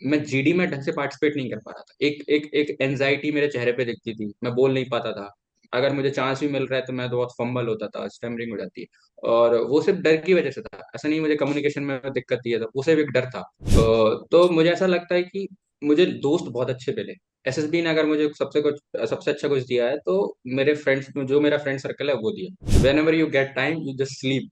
मैं जीडी में ढंग से पार्टिसिपेट नहीं कर पा रहा था। एक एक एक एंजाइटी मेरे चेहरे पे दिखती थी, मैं बोल नहीं पाता था। अगर मुझे चांस भी मिल रहा है तो मैं तो बहुत फंबल होता था, स्टैमरिंग हो जाती है। और वो सिर्फ डर की वजह से था, ऐसा नहीं मुझे कम्युनिकेशन में दिक्कत थी, तो वो सिर्फ एक डर था। तो मुझे ऐसा लगता है कि मुझे दोस्त बहुत अच्छे मिले। एसएसबी ने अगर मुझे सबसे अच्छा कुछ दिया है तो मेरे फ्रेंड्स, जो मेरा फ्रेंड सर्कल है वो दिया। When ever you get time you just sleep.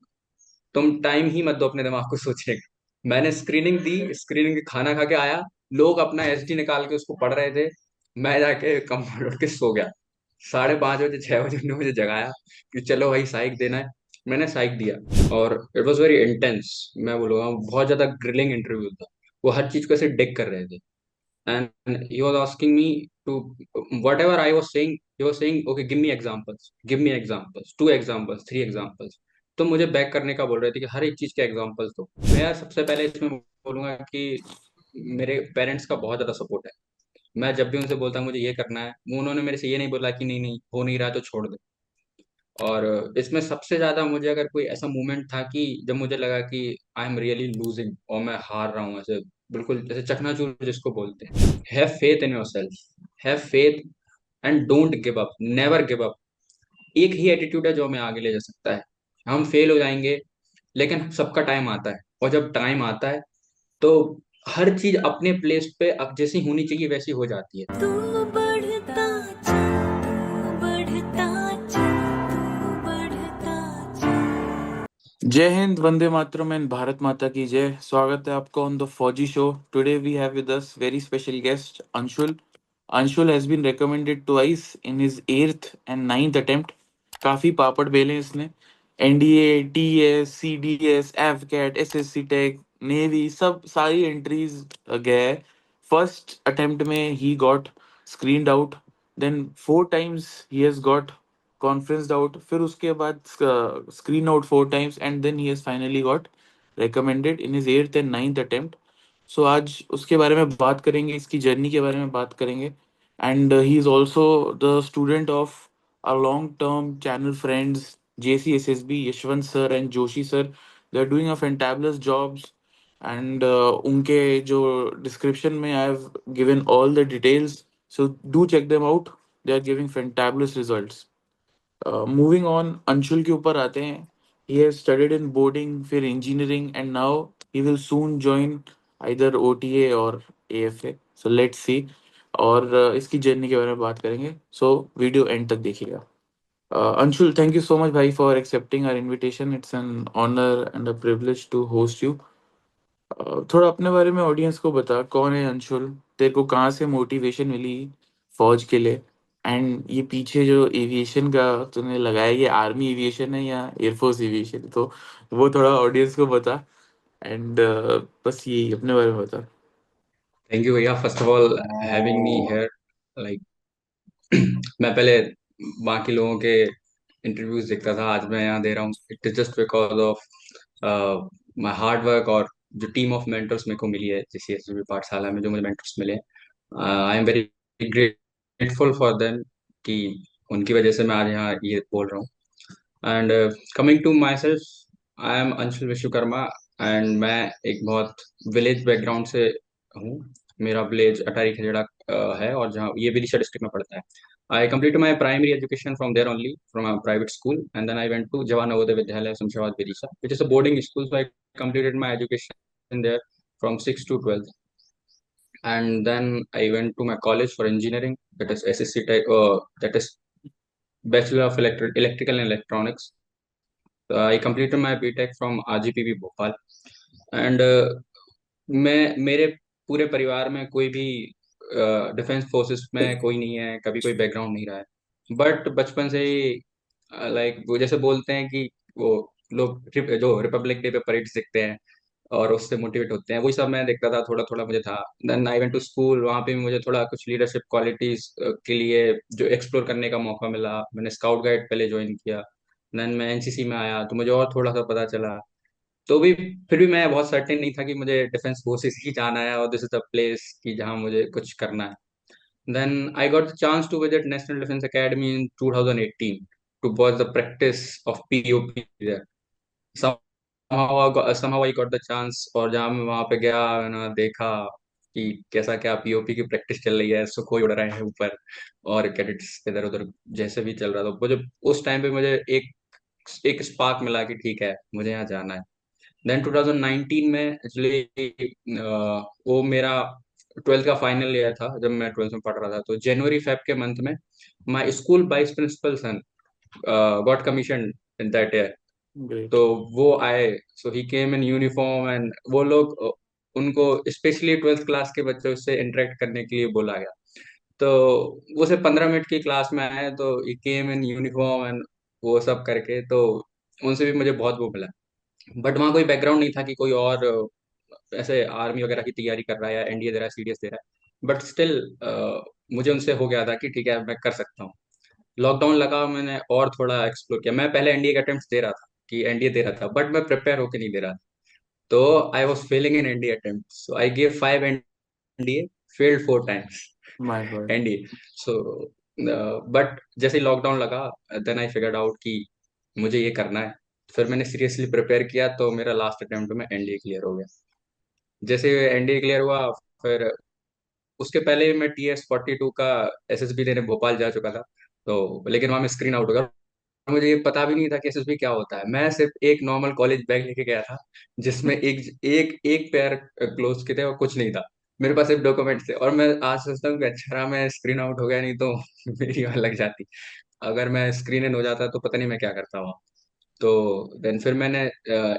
तुम टाइम ही मत दो अपने दिमाग को सोचने का। मैंने स्क्रीनिंग दी, स्क्रीनिंग खाना खा के आया, लोग अपना एसडी निकाल के उसको पढ़ रहे थे, मैं जाके कंप्यूटर उठ के सो गया। 5:30 बजे 6 बजे उन्होंने मुझे जगाया कि चलो भाई साइक देना है। मैंने साइक दिया और इट वॉज वेरी इंटेंस। मैं बोलूँगा बहुत ज्यादा ग्रिलिंग इंटरव्यू था। वो हर चीज को ऐसे डिग कर रहे थे, and he was asking me to whatever I was saying, he was saying okay give me examples, 2 examples, 3 examples। तो मुझे बैक करने का बोल रहे थे कि हर एक चीज के एग्जांपल्स दो। मैं यार सबसे पहले इसमें बोलूंगा कि मेरे पेरेंट्स का बहुत ज्यादा सपोर्ट है। मैं जब भी उनसे बोलता हूँ मुझे ये करना है, वो उन्होंने मेरे से ये नहीं बोला कि नहीं नहीं हो नहीं रहा तो छोड़ दे। और इसमें सबसे ज्यादा मुझे अगर कोई ऐसा मोमेंट था कि जब मुझे लगा कि आई एम रियली लूजिंग और मैं हार रहा हूँ ऐसे, बिल्कुल जैसे चकनाचूर जिसको बोलते हैं। Have faith in yourself, have faith and don't give up, never give up. एक ही एटीट्यूड है जो हमें आगे ले जा सकता है। हम फेल हो जाएंगे लेकिन सबका टाइम आता है, और जब टाइम आता है तो हर चीज अपने प्लेस पे अब जैसी होनी चाहिए वैसी हो जाती है। तू बढ़ता चल, तू बढ़ता चल, तू बढ़ता चल। जय हिंद, वंदे मातरम एंड भारत माता की जय। स्वागत है आपका on the Fauji show. Today we have with us very special guest Anshul. Anshul has been recommended twice in his 8th and 9th attempt. काफी पापड़ बेले इसने। NDA, TS, CDS, AFCAT, SSC tech, navy, सब सारी एंट्रीज गया है। फर्स्ट अटेम्प्ट में ही got screened out, then 4 times he has got conference out, फिर उसके बाद screen out 4 times, and then he has finally got recommended in his 8th and 9th attempt. So आज उसके बारे में बात करेंगे, इसकी जर्नी के बारे में बात करेंगे। And he is also the student of our long-term channel friends JCSSB, Yashwant sir and Joshi sir. They're doing a fantabulous jobs, and उनके जो description में I have given all the details, so do check them out. They are giving fantabulous results. Moving on, Anshul के ऊपर आते हैं। He has studied in boarding, फिर engineering, and now he will soon join either OTA और AFA. So let's see. और इसकी journey के बारे में बात करेंगे, सो वीडियो एंड तक देखिएगा। Anshul, thank you so much, bhai, for accepting our invitation. It's an honor and a privilege to host you. थोड़ा अपने बारे में ऑडियंस को बता, कौन है अंशुल, तेरे को कहाँ से मोटिवेशन मिली फौज के लिए, एंड ये पीछे जो एविएशन का तूने लगाया, ये आर्मी एविएशन है या एयरफोर्स एविएशन है? तो वो थोड़ा ऑडियंस को बता। एंड बस यही अपने बारे में बता। थैंक यू भैया, first of all having me here. Like मैं पहले बाकी लोगों के इंटरव्यूज देखता था, आज मैं यहाँ दे रहा हूँ। It is just because of my hard work और जो टीम ऑफ मेंटर्स मेरे को मिली है जीसीएसबी पाठशाला में, जो मुझे मेंटर्स मिले। आई am very grateful for them कि उनकी वजह से मैं आज यहाँ ये बोल रहा हूँ। And coming to myself, I am Anshul Vishwakarma. And मैं एक बहुत विलेज बैकग्राउंड से हूँ। मेरा विलेज अटारी खेजड़ा है, और जहाँ ये विदिशा डिस्ट्रिक्ट में पड़ता है। आई completed my primary education from there only, from a private school, and then I went to Jawan Navodaya Vidyalaya Shamshabad Vidisha, which is a boarding school. So I completed my education there from 6th to 12th, and then I went to my college for engineering, that is SSC type, that is Bachelor of Electrical and Electronics. I completed my BTech from RGPV Bhopal, and मैं मेरे पूरे परिवार में कोई भी defence forces में कोई नहीं है, कभी कोई बैकग्राउंड नहीं रहा है। बट बचपन से ही लाइक वो जैसे बोलते हैं कि वो लोग जो रिपब्लिक डे पे परेड्स देखते हैं और उससे मोटिवेट होते हैं, वही सब मैं देखता था, थोड़ा थोड़ा मुझे था। Then I went to school, वहाँ पे भी मुझे थोड़ा कुछ लीडरशिप क्वालिटीज के लिए जो एक्सप्लोर करने का मौका मिला। मैंने स्काउट गाइड पहले ज्वाइन किया, देन मैं एनसीसी में आया तो मुझे और थोड़ा सा पता चला। तो भी फिर भी मैं बहुत सर्टेन नहीं था कि मुझे डिफेंस फोर्सेस ही जाना है और दिस इज द प्लेस कि जहाँ मुझे कुछ करना है। Then I got the chance to visit National Defence Academy in 2018 to watch the practice of POP there. somehow I got the chance, और जहाँ मैं वहाँ पे गया, मैंने देखा कि कैसा क्या पीओपी की प्रैक्टिस चल रही है, सुखोई उड़ रहे हैं ऊपर और कैडेट्स इधर उधर जैसे भी चल रहा था। मुझे उस टाइम पे मुझे एक एक स्पार्क मिला कि ठीक है मुझे यहाँ जाना है। देन 2019 में एक्चुअली वो मेरा ट्वेल्थ का फाइनल ईयर था जब मैं ट्वेल्थ में पढ़ रहा था। तो जनवरी फेब के मंथ में my school vice principal son got commission in that year. Great. तो वो आए, सो ही केम इन यूनिफॉर्म एंड वो लोग उनको स्पेशली ट्वेल्थ क्लास के बच्चों से इंटरेक्ट करने के लिए बोला गया। तो वो सिर्फ 15 मिनट की क्लास में आए, तो ही केम इन यूनिफॉर्म एंड वो सब करके, तो उनसे भी मुझे बहुत वो मिला। बट वहाँ कोई बैकग्राउंड नहीं था कि कोई और ऐसे आर्मी वगैरह की तैयारी कर रहा है या एनडीए दे रहा है, सीडीएस दे रहा है। बट स्टिल मुझे उनसे हो गया था कि ठीक है मैं कर सकता हूँ। लॉकडाउन लगा, मैंने और थोड़ा एक्सप्लोर किया। मैं पहले एनडीए के अटेम्प्ट दे रहा था, कि एनडीए दे रहा था, बट मैं प्रिपेयर होकर नहीं दे रहा था। तो I was Fehling in NDA attempt, so I give 5 NDA, failed 4 times my God. NDA. So but जैसे ही लॉकडाउन लगा, देन आई फिगर्ड आउट कि मुझे ये करना है। फिर मैंने सीरियसली प्रिपेयर किया, तो मेरा लास्ट अटेम्प्ट में एनडीए क्लियर हो गया। जैसे एनडीए क्लियर हुआ, फिर उसके पहले मैं TS-42 का एसएसबी देने भोपाल जा चुका था। तो लेकिन वहां में स्क्रीन आउट हो गया। मुझे ये पता भी नहीं था कि एसएसबी क्या होता है। मैं सिर्फ एक नॉर्मल कॉलेज बैग लेके गया था, जिसमें एक एक एक पेयर क्लोथ्स के थे और कुछ नहीं था। मेरे पास सिर्फ डॉक्यूमेंट्स थे, और मैं आज सोचता हूँ कि अच्छा रहा मैं स्क्रीन आउट हो गया, नहीं तो मेरी वहां लग जाती। अगर मैं स्क्रीन इन हो जाता तो पता नहीं मैं क्या करता वहाँ। तो देन फिर मैंने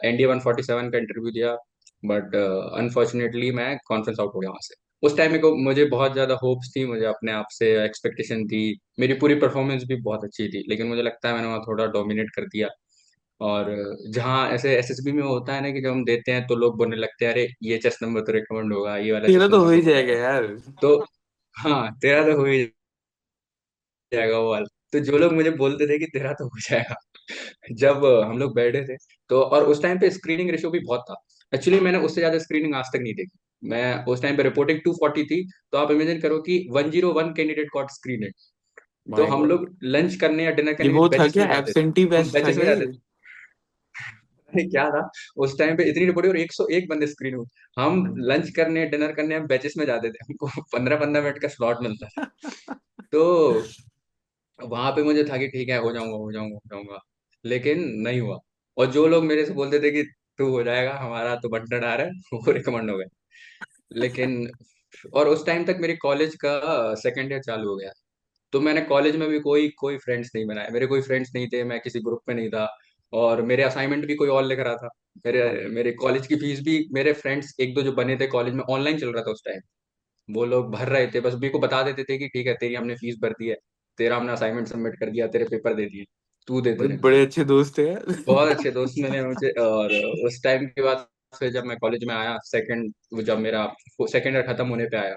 ND-147 का इंटरव्यू दिया, बट अनफॉर्चुनेटली मैं कॉन्फ्रेंस आउट हो गया वहां से। उस टाइम को मुझे बहुत ज्यादा होप्स थी, मुझे अपने आप से एक्सपेक्टेशन थी। मेरी पूरी परफॉर्मेंस भी बहुत अच्छी थी, लेकिन मुझे लगता है मैंने वहाँ थोड़ा डोमिनेट कर दिया। और जहाँ ऐसे एसएसबी में होता है ना कि जब हम देते हैं तो लोग बोलने लगते हैं अरे ये चेस्ट नंबर तो रिकमेंड होगा, ये वाला तेरा चेस्ट तो हो नंबर तो ही हो जाएगा जाएगा। यार। तो हाँ, तेरा तो हो ही जाएगा वो वाला। तो जो लोग मुझे बोलते थे कि तेरा तो हो जाएगा, जब हम लोग बैठे थे, तो और उस टाइम पे स्क्रीनिंग रेशियो भी बहुत था। एक्चुअली मैंने उससे ज्यादा स्क्रीनिंग आज तक नहीं देखी। मैं उस टाइम पे रिपोर्टिंग 240 थी। तो आप इमेजिन करो कि 101 कैंडिडेट गॉट स्क्रीन। तो माय हम गॉड। लोग लंच करने या डिनर ये करने के वो लिए था बैचेस क्या, में जाते थे। एब्सेंटी हम बैच था बैचेस में क्या जाते ये? थे। अरे क्या था, उस टाइम पे इतनी रिपोर्टिंग और 101 बंदे स्क्रीन हुए। हम लंच करने डिनर करने हम बैचेस में जाते थे, हमको 15-15 मिनट का स्लॉट मिलता था। तो वहां पे मुझे था कि ठीक है हो जाऊंगा हो जाऊंगा हो जाऊंगा, लेकिन नहीं हुआ। और जो लोग मेरे से बोलते थे कि तू हो जाएगा, हमारा तो बंटन आ रहा है, वो रिकमेंड हो गए। लेकिन और उस टाइम तक मेरे कॉलेज का सेकेंड ईयर चालू हो गया। तो मैंने कॉलेज में भी कोई कोई फ्रेंड्स नहीं बनाए, मेरे कोई फ्रेंड्स नहीं थे, मैं किसी ग्रुप में नहीं था। और मेरे असाइनमेंट भी कोई और लिख रहा था। मेरे मेरे कॉलेज की फीस भी मेरे फ्रेंड्स एक दो जो बने थे कॉलेज में, ऑनलाइन चल रहा था उस टाइम, वो लोग भर रहे थे। बस मेरे को बता देते थे कि ठीक है तेरी हमने फीस भर दी है, तेरा हमने असाइनमेंट सबमिट कर दिया, तेरे पेपर दे दिए, तू दे दे। बड़े अच्छे दोस्त है यार। बहुत अच्छे दोस्त मिले मुझे। और उस टाइम के बाद फिर जब मैं कॉलेज में आया जब मेरा सेकेंड ईयर खत्म होने पे आया,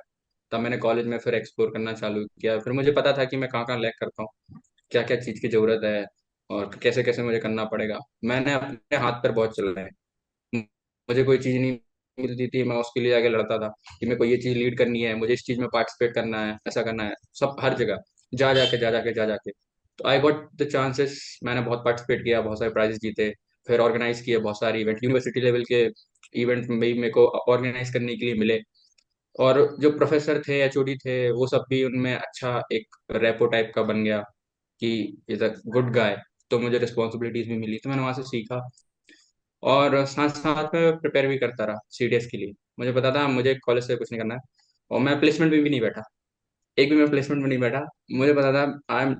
तब मैंने कॉलेज में फिर एक्सप्लोर करना चालू किया। फिर मुझे पता था कि मैं कहाँ कहाँ लैक करता हूँ, क्या क्या चीज़ की जरूरत है, और कैसे कैसे मुझे करना पड़ेगा। मैंने अपने हाथ पर बहुत चल रहे हैं। मुझे कोई चीज़ नहीं मिलती थी, मैं उसके लिए आगे लड़ता था कि मेरे को ये चीज़ लीड करनी है, मुझे इस चीज़ में पार्टिसिपेट करना है, ऐसा करना है। सब हर जगह जा जाके तो आई गॉट द चांसेस। मैंने बहुत पार्टिसिपेट किया, बहुत सारे प्राइजेस जीते। फिर ऑर्गेनाइज किए बहुत सारे इवेंट, यूनिवर्सिटी लेवल के इवेंट में भी मेरे को ऑर्गेनाइज करने के लिए मिले। और जो प्रोफेसर थे, एचओडी थे, वो सब भी उनमें अच्छा एक रेपो टाइप का बन गया कि इज अ गुड गाय। तो मुझे रिस्पॉन्सिबिलिटीज भी मिली, तो मैंने वहां से सीखा। और साथ साथ में प्रिपेयर भी करता रहा सीडीएस के लिए। मुझे पता था मुझे कॉलेज से कुछ नहीं करना है। और मैं प्लेसमेंट में भी नहीं बैठा, एक भी मैं प्लेसमेंट में नहीं बैठा। मुझे पता था आई एम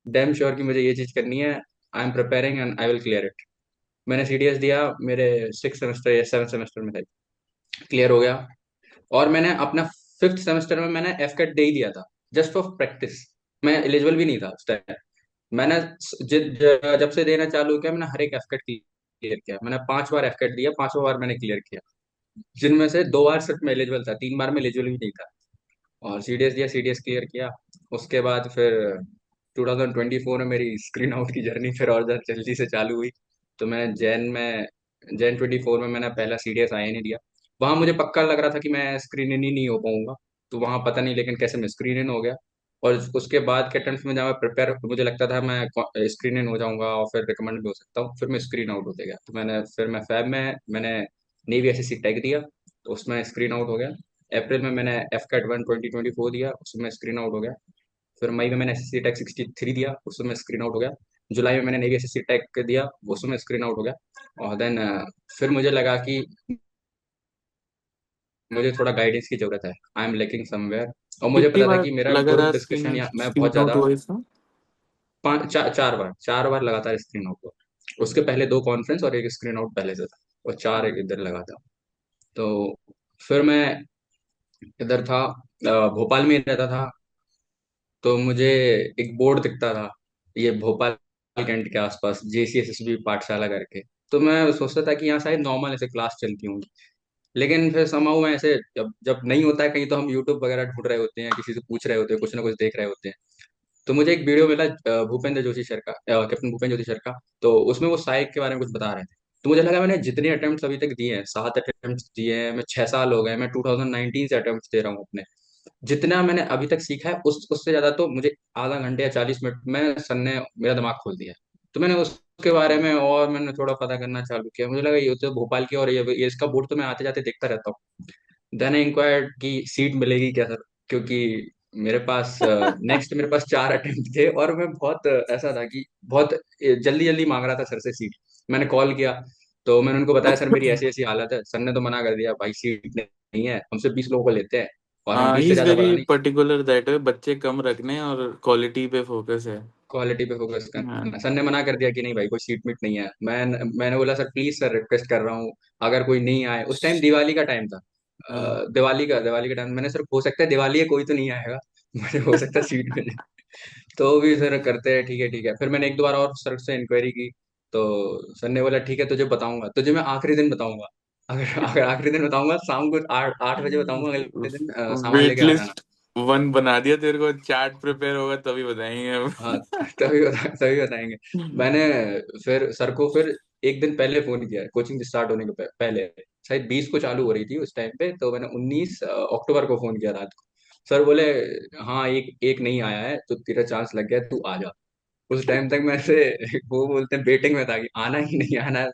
डैम श्योर कि मुझे ये चीज करनी है। I am preparing and I will clear it. मैंने सीडीएस दिया, मेरे 6 सेमेस्टर या 7 सेमेस्टर में था, क्लियर हो गया। और मैंने अपना 5th सेमेस्टर में मैंने एफकेट दे ही दिया था, जस्ट फॉर प्रैक्टिस। मैं एलिजिबल भी नहीं था उस टाइम। मैंने जब से देना चालू किया, मैंने हर एक एफकेट क्लियर किया। मैंने 5 बार एफकेट दिया, 5वां बार मैंने क्लियर किया, जिनमें से 2 बार सिर्फ मैं एलिजिबल था, 3 बार में एलिजिबल भी नहीं था। और सीडीएस दिया, सीडीएस क्लियर किया। उसके बाद फिर 2024 में मेरी स्क्रीन आउट की जर्नी फिर और ज्यादा जल्दी से चालू हुई। तो मैं जैन 24 में मैंने पहला सीडीएस आई नहीं दिया। वहां मुझे पक्का लग रहा था कि मैं स्क्रीन इन ही नहीं हो पाऊंगा। तो वहां पता नहीं लेकिन कैसे मैं स्क्रीन इन हो गया। और उसके बाद के अटेम्प्ट में जब मैं प्रिपेयर, मुझे लगता था मैं स्क्रीन इन हो जाऊंगा और फिर रिकमेंड भी हो सकता हूँ, फिर मैं स्क्रीन आउट होते गया। तो मैं फैब में मैंने नेवी एसएससी टैग दिया, तो उसमें स्क्रीन आउट हो गया। अप्रैल में मैंने एफ कैट 1 2024 दिया, उसमें स्क्रीन आउट हो गया। फिर मई में मैंने एसएससी टेक 63 दिया, उसमें स्क्रीन आउट हो गया। जुलाई में मैंने नेवी एसएससी टेक दिया, उसमें स्क्रीन आउट हो गया। और देन फिर मुझे लगा कि मुझे थोड़ा गाइडेंस की जरूरत है, आई एम लेकिंग समवेयर। और मुझे कितनी पता था बार कि मेरा ग्रुप लगातार डिस्कशन या मैं स्क्रीन बहुत आउट ज्यादा हुआ इसका? चार बार लगातार स्क्रीन आउट हुआ। उसके पहले दो कॉन्फ्रेंस और एक स्क्रीन आउट पहले से था, और चार एक इधर लगा था। तो फिर मैं इधर था, भोपाल में ही रहता था। तो मुझे एक बोर्ड दिखता था, ये भोपाल कैंट के आसपास JCSSB पाठशाला करके। तो मैं सोचता था कि यहाँ शायद नॉर्मल ऐसे क्लास चलती होंगी। लेकिन फिर समाऊ में ऐसे जब जब नहीं होता है कहीं, तो हम यूट्यूब वगैरह ढूंढ रहे होते हैं, किसी से पूछ रहे होते हैं, कुछ ना कुछ देख रहे होते हैं। तो मुझे एक वीडियो मिला भूपेंद्र जोशी सर का, कैप्टन भूपेंद्र जोशी सर का। तो उसमें वो साइक के बारे में कुछ बता रहे थे। तो मुझे लगा मैंने जितने अटेम्प्ट अभी तक दिए हैं, 7 अटेम्प्ट दिए हैं, मैं 6 साल हो गए, मैं 2019 से अटेम्प्ट दे रहा हूँ अपने। जितना मैंने अभी तक सीखा है उससे ज्यादा तो मुझे आधा घंटे या 40 मिनट में सर ने मेरा दिमाग खोल दिया। तो मैंने उसके बारे में और मैंने थोड़ा पता करना चालू किया। मुझे लगा ये तो भोपाल की, और ये इसका बोर्ड तो मैं आते जाते देखता रहता हूँ। देन आई इंक्वायर्ड कि सीट मिलेगी क्या सर, क्योंकि मेरे पास नेक्स्ट मेरे पास 4 अटेम्प्ट थे, और मैं बहुत ऐसा था कि बहुत जल्दी जल्दी मांग रहा था सर से सीट। मैंने कॉल किया, तो मैंने उनको बताया सर मेरी ऐसी ऐसी हालत है। सर ने तो मना कर दिया, भाई सीट नहीं है, हमसे 20 लोगों को लेते हैं, और हम हाँ, 20 ही से इज ज्यादा वेरी बढ़ा नहीं। पर्टिकुलर दैट वे, बच्चे कम रखने और क्वालिटी पे फोकस है। क्वालिटी पे फोकस हाँ। करना, सर ने मना कर दिया कि नहीं भाई कोई सीट मीट नहीं है। मैंने बोला सर प्लीज सर रिक्वेस्ट कर रहा हूँ, अगर कोई नहीं आए। उस टाइम दिवाली का टाइम था, हाँ। दिवाली का टाइम। मैंने सर हो सकता है दिवाली है, कोई तो नहीं आएगा, मुझे हो सकता है सीट मिले। तो भी सर करते हैं, ठीक है ठीक है। फिर मैंने एक दो बार और सर से इंक्वायरी की। तो सर ने बोला ठीक है, तुझे बताऊंगा, तुझे मैं आखिरी दिन बताऊंगा। अगर अगर आखिरी दिन बताऊंगा, शाम को 8 8 बजे बताऊंगा, अगले दिन सामान वेट लेके आ जाना। लिस्ट वन बना दिया तेरे को, चार्ट प्रिपेयर होगा तभी बताएंगे हाँ, अब। तभी बताएंगे। मैंने फिर सर को फिर एक दिन पहले फोन किया, कोचिंग स्टार्ट होने के पहले। शायद 20 को चालू हो रही थी उस टाइम पे, तो मैंने 19 अक्टूबर को फोन किया रात को। सर बोले हाँ एक एक नहीं आया है, तो तेरा चांस लग गया, तू आ जा। उस टाइम तक मैं ऐसे वो बोलते हैं बेटिंग में था कि आना ही नहीं आना है।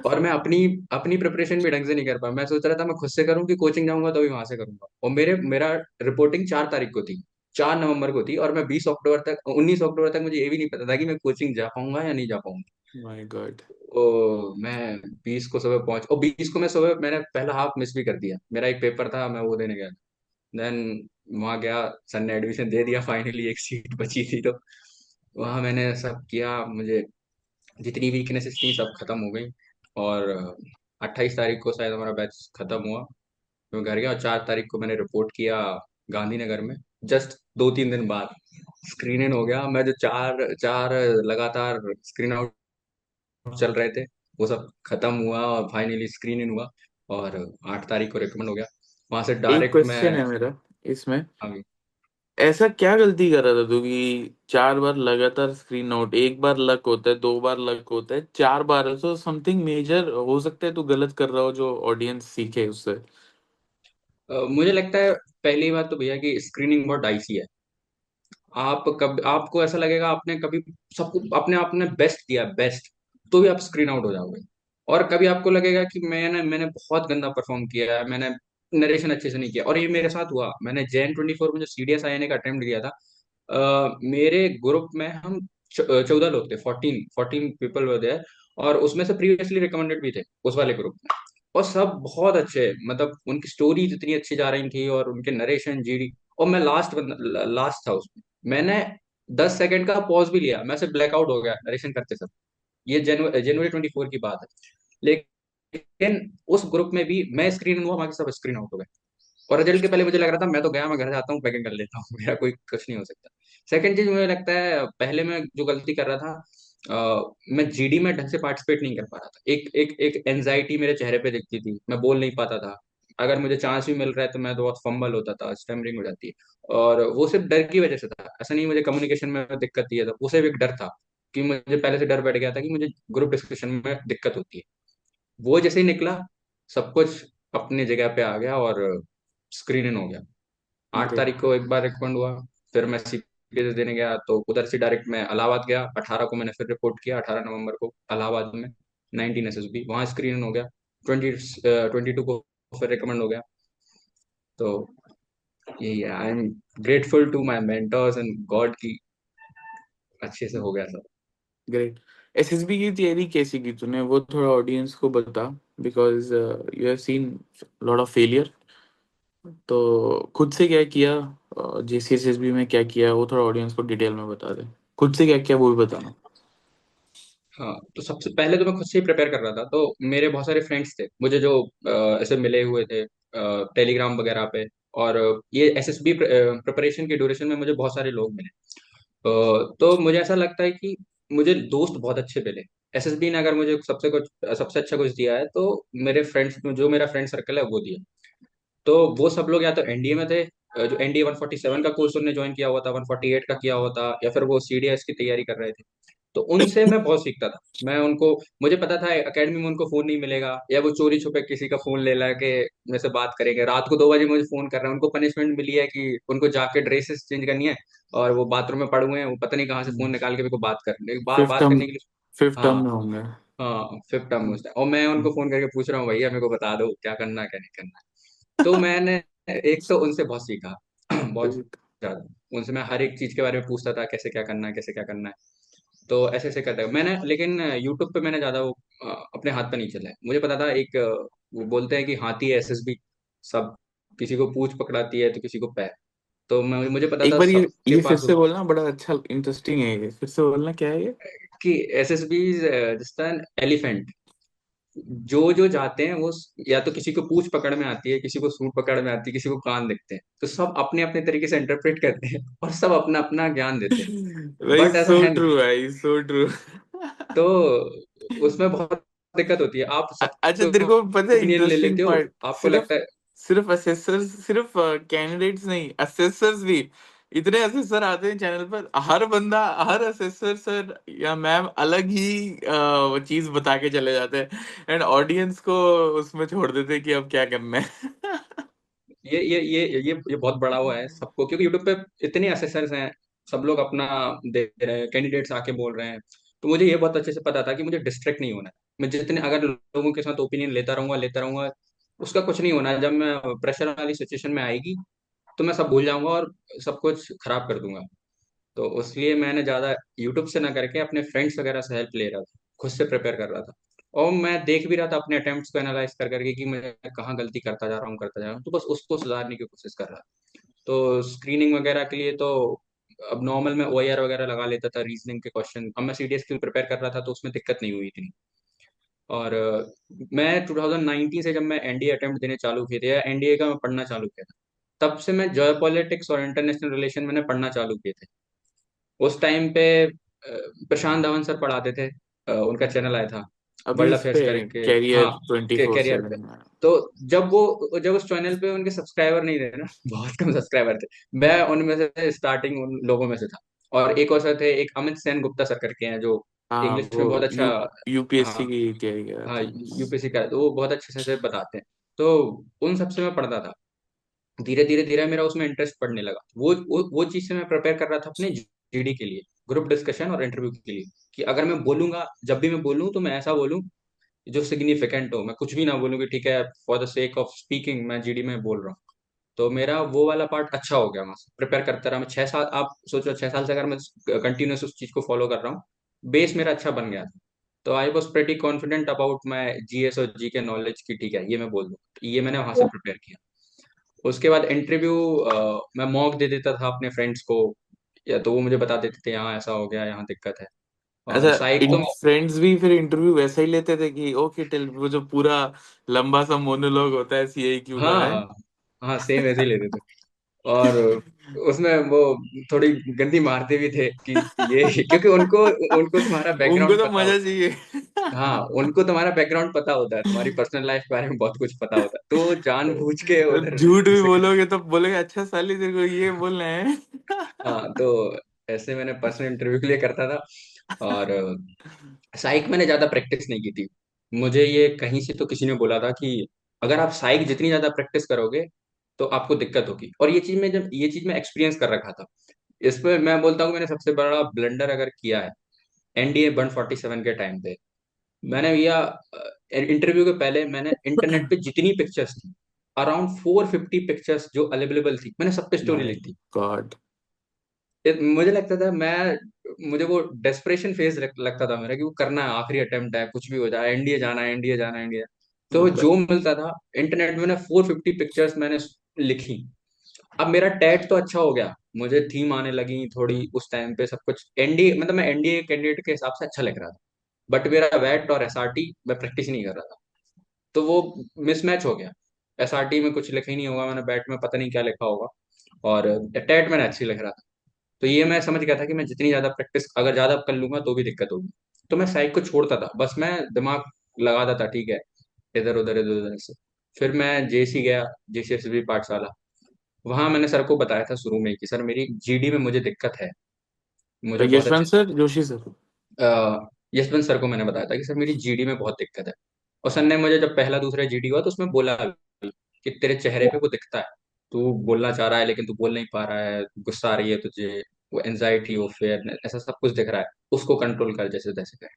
और मैं अपनी अपनी प्रिपरेशन भी ढंग से नहीं कर पाया। मैं सोच रहा था मैं खुद से करूँ कि कोचिंग जाऊंगा तो भी वहां से करूंगा। और मेरा रिपोर्टिंग 4 तारीख को थी, 4 नवंबर को थी, और मैं 20 अक्टूबर तक 19 अक्टूबर तक मुझे ये भी नहीं पता था कि मैं कोचिंग जा पाऊंगा या नहीं जा पाऊंगा। My God. तो मैं 20 को सुबह पहुंच, और 20 को मैं सुबह मैंने पहला हाफ मिस भी कर दिया। मेरा एक पेपर था, मैं वो देने गया। देन वहाँ गया, सर ने एडमिशन दे दिया फाइनली, एक सीट बची थी। तो वहाँ मैंने सब किया, मुझे जितनी वीकनेसेस थी सब खत्म हो गई। और 28 तारीख को शायद हमारा बैच खत्म हुआ। मैं घर गया, और 4 तारीख को मैंने रिपोर्ट किया गांधीनगर में। जस्ट 2 3 दिन बाद स्क्रीन इन हो गया। मैं जो चार चार लगातार स्क्रीन आउट चल रहे थे, वो सब खत्म हुआ, और फाइनली स्क्रीन इन हुआ। और 8 तारीख को रिकमेंड हो गया, वहां से एक डायरेक्ट मैं। क्वेश्चन है मेरा इसमें, हाँ, ऐसा क्या गलती कर रहा था तू कि 4 बार लगातार स्क्रीन आउट? एक बार लक होता है, 2 बार लक होता है, 4 बार है तो समथिंग मेजर हो सकता है तू गलत कर रहा हो जो ऑडियंस सीखे उससे। मुझे लगता है पहली बात तो भैया कि स्क्रीनिंग बहुत डाइसी है। आप कब आपको ऐसा लगेगा आपने कभी सबको अपने आपने बेस्ट दिया, बेस्ट, तो भी आप स्क्रीन आउट हो जाओगे। और कभी आपको लगेगा कि मैंने बहुत गंदा परफॉर्म किया है, मैंने नरेशन अच्छे से नहीं किया। और ये मेरे साथ हुआ। मैंने JN 24 में जो CDS INA का अटेम्प्ट दिया था, मेरे ग्रुप में हम 14 लोग थे, 14 पीपल वर देयर। और उसमें से प्रीवियसली रिकमेंडेड भी थे उस वाले ग्रुप में। और सब बहुत अच्छे, मतलब उनकी स्टोरीज इतनी अच्छी जा रही थी, और उनके नरेशन GD। और मैं लास्ट था उसमें। मैंने 10 सेकंड का पॉज भी लिया, मैं सिर्फ ब्लैकआउट हो गया नरेशन करते सब। ये जनवरी 24 की बात है। लेकिन उस ग्रुप में भी मैं स्क्रीन हुआ, बाकी सब स्क्रीन आउट हो गए। और रिजल्ट के पहले मुझे लग रहा था मैं तो गया, मैं घर जाता हूँ, पैकिंग कर लेता हूँ, मेरा कोई कुछ नहीं हो सकता। सेकंड चीज मुझे लगता है, पहले मैं जो गलती कर रहा था, मैं GD में ढंग से पार्टिसिपेट नहीं कर पा रहा था। एक एनजाइटी मेरे चेहरे पे दिखती थी, मैं बोल नहीं पाता था। अगर मुझे चांस भी मिल रहा है तो मैं तो बहुत फंबल होता था, स्टैमरिंग हो जाती है। और वो सिर्फ डर की वजह से था, ऐसा नहीं मुझे कम्युनिकेशन में दिक्कत थी। वो सिर्फ एक डर था, कि मुझे पहले से डर बैठ गया था कि मुझे ग्रुप डिस्कशन में दिक्कत होती है। वो जैसे ही निकला, सब कुछ अपनी जगह पे आ गया, और स्क्रीन इन हो गया। 8 तारीख को एक बार रिकमेंड हुआ। फिर मैं CPS देने गया, तो उधर से डायरेक्ट मैं इलाहाबाद गया। 18 को मैंने फिर रिपोर्ट किया, 18 नवंबर को इलाहाबाद में 19 SSB, वहाँ स्क्रीन इन हो गया। 22 को फिर रिकमेंड हो गया। तो यही है, I am grateful to my mentors and God की अच्छे से हो गया सब। ग्रेट। एसएसबी की तैयारी कैसी की तूने, वो थोड़ा ऑडियंस को बता, because you have seen lot of failure. तो खुद से क्या किया, जेसीएसएसबी में क्या किया, वो थोड़ा ऑडियंस को डिटेल में बता दे। खुद से क्या किया वो भी बताना। हाँ, तो सबसे पहले तो मैं खुद से ही प्रिपेयर कर रहा था। तो मेरे बहुत सारे फ्रेंड्स थे मुझे जो ऐसे मिले हुए थे टेलीग्राम वगैरह पे। और ये एसएसबी प्रिपरेशन के ड्यूरेशन में मुझे बहुत सारे लोग मिले। तो मुझे ऐसा लगता है कि मुझे दोस्त बहुत अच्छे मिले। एसएसबी ने अगर मुझे सबसे अच्छा कुछ दिया है तो मेरे फ्रेंड्स, जो मेरा फ्रेंड सर्कल है वो दिया। तो वो सब लोग या तो एनडीए में थे, जो एनडीए 147 का कोर्स उन्होंने ज्वाइन किया हुआ था, 148 का किया हुआ था, या फिर वो सीडीएस की तैयारी कर रहे थे। तो उनसे मैं बहुत सीखता था। मैं उनको, मुझे पता था एकेडमी में उनको फोन नहीं मिलेगा, या वो चोरी छुपे किसी का फोन ले ला के मेरे से बात करेंगे। रात को 2 बजे मुझे फोन कर रहे हैं, उनको पनिशमेंट मिली है कि उनको जाके ड्रेसेस चेंज करनी है, और वो बाथरूम में पड़े हुए हैं, वो पता नहीं कहाँ से फोन निकाल के मेरे को फिफ्थ बात टर्म, करने के लिए। फिफ्थ टर्म हाँ, में होंगे। हाँ, फिफ्थ टर्म में उस time। और मैं उनको फोन करके पूछ रहा हूँ, भैया मेरे को बता दो क्या करना है क्या नहीं करना है। तो मैंने एक तो उनसे बहुत सीखा बहुत ज्यादा। उनसे मैं हर एक चीज के बारे में पूछता था, कैसे क्या करना है, कैसे क्या करना है। तो ऐसे ऐसे करता है मैंने। लेकिन यूट्यूब पे मैंने ज्यादा वो अपने हाथ पे नहीं चला है। मुझे पता था एक वो बोलते हैं कि हाथी एसएसबी, सब किसी को पूंछ पकड़ाती है तो किसी को पैर। तो मुझे पता एक था बार सबके ये फिर पास से बोलना, बड़ा अच्छा इंटरेस्टिंग है ये, फिर से बोलना क्या है ये। कि एसएसबी जस्ट एन एलिफेंट। जो जो जाते हैं वो या तो किसी को पूंछ पकड़ में आती है, किसी को सूंड पकड़ में आती है, किसी को कान दिखते हैं, तो सब अपने अपने तरीके से इंटरप्रेट करते हैं और सब अपना अपना ज्ञान देते हैं। भाई बट ऐसा सो है नहीं। ट्रू भाई, सो ट्रू। तो उसमें बहुत दिक्कत होती है। आप अच्छा, सबको तेरे को पता है ओपिनियन ले इंटरेस्टिंग लेते हो, पार्ट, आपको सिर्फ लगता है। सिर्फ असेसर्स, सिर्फ कैंडिडेट्स नहीं, असेसर्स भी। इतने असेसर आते हैं चैनल पर, हर बंदा, हर असेसर सर या मैम अलग ही वो चीज बता के चले जाते हैं, एंड ऑडियंस को उसमें छोड़ देते हैं कि अब क्या करना है। ये बहुत बड़ा हुआ है सबको, क्योंकि यूट्यूब पे इतने असेसर्स हैं, सब लोग अपना दे रहे हैं, कैंडिडेट्स आके बोल रहे हैं। तो मुझे ये बहुत अच्छे से पता था कि मुझे डिस्ट्रैक्ट नहीं होना है। मैं जितने अगर लोगों के साथ ओपिनियन लेता रहूंगा, उसका कुछ नहीं होना है। जब मैं प्रेशर वाली सिचुएशन में आएगी तो मैं सब भूल जाऊंगा और सब कुछ खराब कर दूंगा। तो उसलिए मैंने ज्यादा यूट्यूब से ना करके अपने फ्रेंड्स वगैरह से हेल्प ले रहा था, खुद से प्रिपेयर कर रहा था। और मैं देख भी रहा था अपने अटेम्प्ट्स को एनालाइज कर करके कि मैं कहाँ गलती करता जा रहा हूँ, तो बस उसको सुधारने की कोशिश कर रहा था। तो स्क्रीनिंग वगैरह के लिए तो अब नॉर्मल में ओआईआर वगैरह लगा लेता था, रीजनिंग के क्वेश्चन। अब मैं सीडीएस के लिए प्रिपेयर कर रहा था तो उसमें दिक्कत नहीं हुई इतनी। और मैं 2019 से जब मैं एनडीए अटेम्प्ट देने चालू किए थे, या एनडीए का मैं पढ़ना चालू किया था, तब से मैं जॉय पॉलिटिक्स और इंटरनेशनल रिलेशन मैंने पढ़ना चालू किए थे। उस टाइम पे प्रशांत धावन सर पढ़ाते थे, उनका चैनल आया था अभी वर्ल्ड इस अफेयर्स पे करके। हाँ, कैरियर ट्वेंटी फोर कैरियर पे। सेवन में। तो जब उस चैनल पे उनके सब्सक्राइबर नहीं थे ना, बहुत कम सब्सक्राइबर थे। मैं उनमें से स्टार्टिंग उन लोगों में से था। और एक और सर थे, एक अमित सेन गुप्ता सर करके हैं, जो हाँ, इंग्लिश में वो बहुत अच्छा। यूपीएससी हाँ, की तैयारी कर रहा हाँ, था। यूपीएससी का है, तो वो बहुत अच्छे से बताते हैं। तो उन सबसे मैं पढ़ता था। धीरे धीरे धीरे मेरा उसमें इंटरेस्ट पड़ने लगा। वो चीज से मैं प्रिपेयर कर रहा था अपने जीडी के लिए, ग्रुप डिस्कशन और इंटरव्यू के लिए। कि अगर मैं बोलूंगा, जब भी मैं बोलूं तो मैं ऐसा बोलूं जो सिग्निफिकेंट हो। मैं कुछ भी ना बोलूं कि ठीक है for the sake of speaking मैं जीडी में बोल रहा हूँ। तो मेरा वो वाला पार्ट अच्छा हो गया, वहां से प्रिपेयर करता रहा मैं 6 साल। आप सोचो 6 साल से अगर मैं कंटिन्यूस उस चीज को फॉलो कर रहा हूँ, बेस मेरा अच्छा बन गया था। तो I was pretty confident about my GS और जी के नॉलेज की, ठीक है ये मैं बोल दूँ। ये मैंने वहां से प्रिपेयर किया। उसके बाद इंटरव्यू मैं मॉक दे देता था अपने फ्रेंड्स को, या तो वो मुझे बता देते थे यहाँ ऐसा हो गया, यहाँ दिक्कत है। अच्छा, और साइक तो इन फ्रेंड्स भी फिर इंटरव्यू वैसा ही लेते थे कि ओके टेल, वो जो पूरा लंबा सा मोनोलॉग होता है सीआईक्यू का है। हाँ, हाँ, सेम ऐसे ही लेते थे। और उसमें वो थोड़ी गंदी मारते भी थे कि ये क्योंकि उनको उनको तुम्हारा उनको बैकग्राउंड तो पता मजा होता चाहिए। है। हाँ, उनको तुम्हारा बैकग्राउंड पता होता है, तुम्हारी पर्सनल लाइफ के बारे में बहुत कुछ पता होता है, तो वो जानबूझ के उधर झूठ भी ऐसे। बोलोगे तो बोलोगे अच्छा साली तेरे को ये बोलना है। हाँ, तो ऐसे मैंने पर्सनल इंटरव्यू के लिए करता था। और साइक मैंने ज्यादा प्रैक्टिस नहीं की थी। मुझे ये कहीं से तो किसी ने बोला था कि अगर आप साइक जितनी ज्यादा प्रैक्टिस करोगे तो आपको दिक्कत होगी। और ये चीज मैं एक्सपीरियंस कर रखा था। इस पे मैं बोलता हूँ मैंने सबसे बड़ा ब्लंडर अगर किया है एनडीए 147 के टाइम पे। मैंने या इंटरव्यू के पहले मैंने इंटरनेट पे जितनी पिक्चर्स थी अराउंड 450 पिक्चर्स जो अवेलेबल थी, मैंने सब पे स्टोरी माय लिख दी। गॉड। मुझे लगता था मैं, मुझे वो डेस्परेशन फेज लगता था मेरा कि वो करना है, आखिरी अटेम्प्ट है, कुछ भी हो जाए, एनडीए जाना है, एनडीए जाना है, एनडीए। तो जो मिलता था इंटरनेट में ना, 450 पिक्चर्स मैंने लिखी। अब मेरा टैट तो अच्छा हो गया, मुझे थीम आने लगी थोड़ी उस टाइम पे, सब कुछ एनडीए, मतलब मैं एनडीए कैंडिडेट के हिसाब से अच्छा लिख रहा था। बट मेरा वैट और एसआरटी मैं प्रैक्टिस नहीं कर रहा था, तो वो मिसमैच हो गया। एसआरटी में कुछ लिखा ही नहीं होगा मैंने, बैट में पता नहीं क्या लिखा होगा, और टैट मैंने अच्छी लिख रहा था। तो ये मैं समझ गया था कि मैं जितनी ज्यादा प्रैक्टिस अगर ज्यादा कर लूंगा तो भी दिक्कत होगी। तो मैं साइक को छोड़ता था, बस मैं दिमाग लगाता था, ठीक है, इधर उधर से। फिर मैं जेसी गया, जेसीएसबी पाठशाला। वहां मैंने सर को बताया था शुरू में कि सर मेरी जीडी में मुझे दिक्कत है, मुझे बहुत अच्छे Yashwant sir, Joshi sir. Yashwant sir को मैंने बताया था कि सर मेरी जीडी में बहुत दिक्कत है। और सर ने मुझे जब पहला दूसरा जीडी हुआ तो उसमें बोला भी कि तेरे चेहरे पे वो दिखता है, तू बोलना चाह रहा है लेकिन तू बोल नहीं पा रहा है, गुस्सा आ रही है तुझे, वो एंजाइटी, वो फेयरनेस, ऐसा सब कुछ दिख रहा है, उसको कंट्रोल कर जैसे तैसे कर।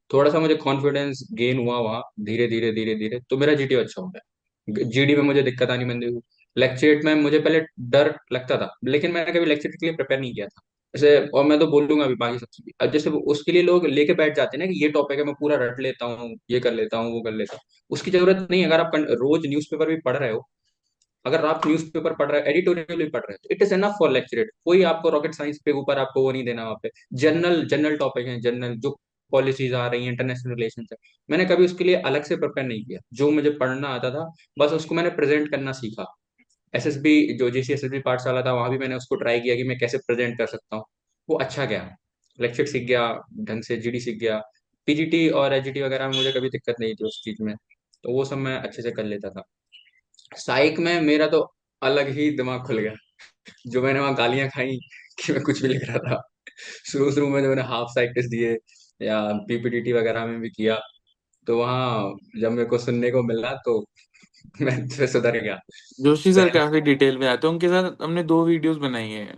थोड़ा सा मुझे कॉन्फिडेंस गेन हुआ वहाँ, धीरे धीरे धीरे धीरे, तो मेरा जीडी अच्छा हो गया। जीडी में मुझे दिक्कत आनी बंद हुई। लेक्चरेट में मुझे पहले डर लगता था, लेकिन मैंने कभी लेक्चरेट के लिए प्रिपेयर नहीं किया था। जैसे, और मैं तो बोलूंगा अभी बाकी सबसे भी, अब जैसे उसके लिए लोग लेके बैठ जाते हैं ना कि ये टॉपिक है, मैं पूरा रट लेता हूँ, ये कर लेता हूँ, वो कर लेता हूँ। उसकी जरूरत नहीं है। अगर आप रोज न्यूज़पेपर भी पढ़ रहे हो, अगर आप न्यूज़पेपर पढ़ रहे हो, एडिटोरियल भी पढ़ रहे हो, तो it is enough for lecturette. कोई आपको रॉकेट साइंस पे ऊपर आपको वो नहीं देना वहाँ पे। जनरल जनरल टॉपिक है, जनरल जो पॉलिसीज आ रही हैं, इंटरनेशनल रिलेशन है, मैंने कभी उसके लिए अलग से प्रिपेयर नहीं किया। जो मुझे पढ़ना आता था, बस उसको मैंने प्रेजेंट करना सीखा। एसएसबी, जो जेसी एसएसबी पाठशाला था, वहां भी मैंने उसको ट्राई किया कि मैं कैसे प्रेजेंट कर सकता हूँ। वो अच्छा गया, लेक्चर सीख गया ढंग से, जीडी सीख गया। पीजीटी और एचजीटी वगैरह में मुझे कभी दिक्कत नहीं थी उस चीज में, तो वो सब मैं अच्छे से कर लेता था। साइक में मेरा तो अलग ही दिमाग खुल गया। जो मैंने वहाँ गालियां खाई कि मैं कुछ भी लिख रहा था, शुरू शुरू में जो मैंने हाफ साइक टेस्ट दिए या पीपीटीटी वगैरह में भी किया, तो वहाँ जब मेरे को सुनने को मिला तो मैं फिर सुधर गया। जोशी सर पहले काफी डिटेल में आते हैं, उनके साथ हमने दो वीडियोस बनाई है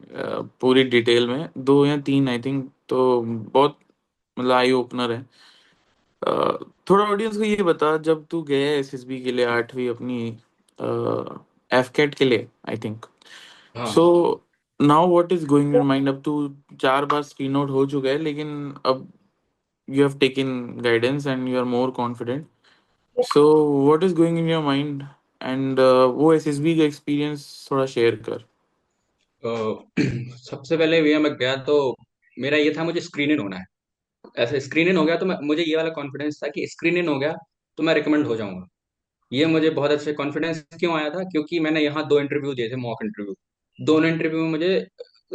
पूरी डिटेल में, दो या तीन आई थिंक। तो बहुत मतलब आई ओपनर है। थोड़ा ऑडियंस को ये बता, जब तू गया एसएसबी के लिए आठवीं अपनी, एफकेट के लिए आई थिंक, हाँ। So now what is going in your mind? अब तू चार बार स्क्रीन आउट हो चुका है, लेकिन अब you have taken guidance and you are more confident, so what is going in your mind? And वो एसएसबी का एक्सपीरियंस थोड़ा शेयर कर। तो सबसे पहले भैया मैं गया तो मेरा ये था, मुझे स्क्रीन इन होना है। ऐसे स्क्रीन इन हो गया तो मुझे ये वाला कॉन्फिडेंस था कि स्क्रीन इन हो गया तो मैं रिकमेंड हो जाऊंगा। ये मुझे बहुत अच्छे कॉन्फिडेंस क्यों आया था, क्योंकि मैंने यहाँ दो इंटरव्यू दिए थे, मॉक इंटरव्यू। दोनों इंटरव्यू में मुझे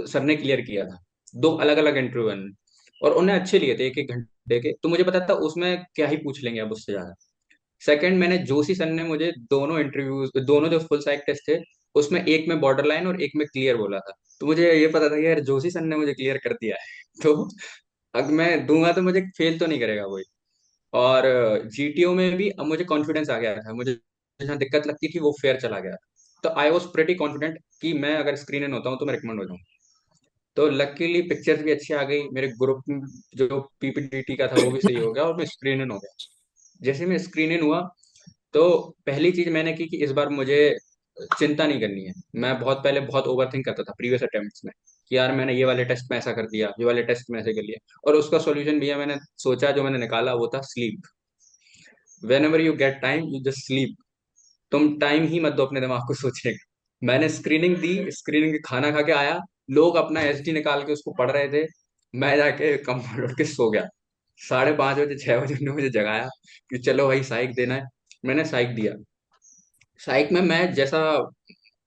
सर ने क्लियर किया था, दो अलग अलग इंटरव्यू हैं, और उन्हें अच्छे लिए थे, एक एक घंटे के, तो मुझे पता था उसमें क्या ही पूछ लेंगे अब उससे ज्यादा। सेकंड, मैंने जोशी सर ने मुझे दोनों इंटरव्यूज, दोनों जो फुल साइक टेस्ट थे, उसमें एक में बॉर्डर लाइन और एक में क्लियर बोला था। तो मुझे ये पता था कि यार जोशी सर ने मुझे क्लियर कर दिया है तो अब मैं दूंगा तो मुझे फेल तो नहीं करेगा कोई। और जीटीओ में भी अब मुझे कॉन्फिडेंस आ गया था, मुझे जहाँ दिक्कत लगती थी वो फेयर चला गया। तो आई वॉज प्रेटी कॉन्फिडेंट कि मैं अगर स्क्रीन इन होता हूँ तो मैं रिकमेंड हो जाऊँ। तो लकीली पिक्चर्स भी अच्छी आ गई मेरे ग्रुप, जो पीपीटीटी का था वो भी सही हो गया और मैं स्क्रीन इन हो गया। जैसे मैं स्क्रीन इन हुआ, तो पहली चीज मैंने की कि इस बार मुझे चिंता नहीं करनी है। मैं बहुत पहले बहुत ओवर थिंक करता था प्रीवियस अटेम्प्ट्स में, कि यार मैंने ये वाले टेस्ट में ऐसा कर दिया, ये वाले टेस्ट में ऐसे कर लिया, और उसका सॉल्यूशन भैया मैंने सोचा, जो मैंने निकाला वो था sleep. When ever you get time you just sleep. तुम टाइम ही मत दो अपने दिमाग को सोचने का। मैंने स्क्रीनिंग दी, स्क्रीनिंग के खाना खा के आया, लोग अपना एसडी निकाल के उसको पढ़ रहे थे, मैं जाके कंप्यूटर उठ के सो गया। 5:30 बजे 6 बजे उन्होंने मुझे जगाया कि चलो भाई साइक देना है। मैंने साइक दिया। साइक में मैं जैसा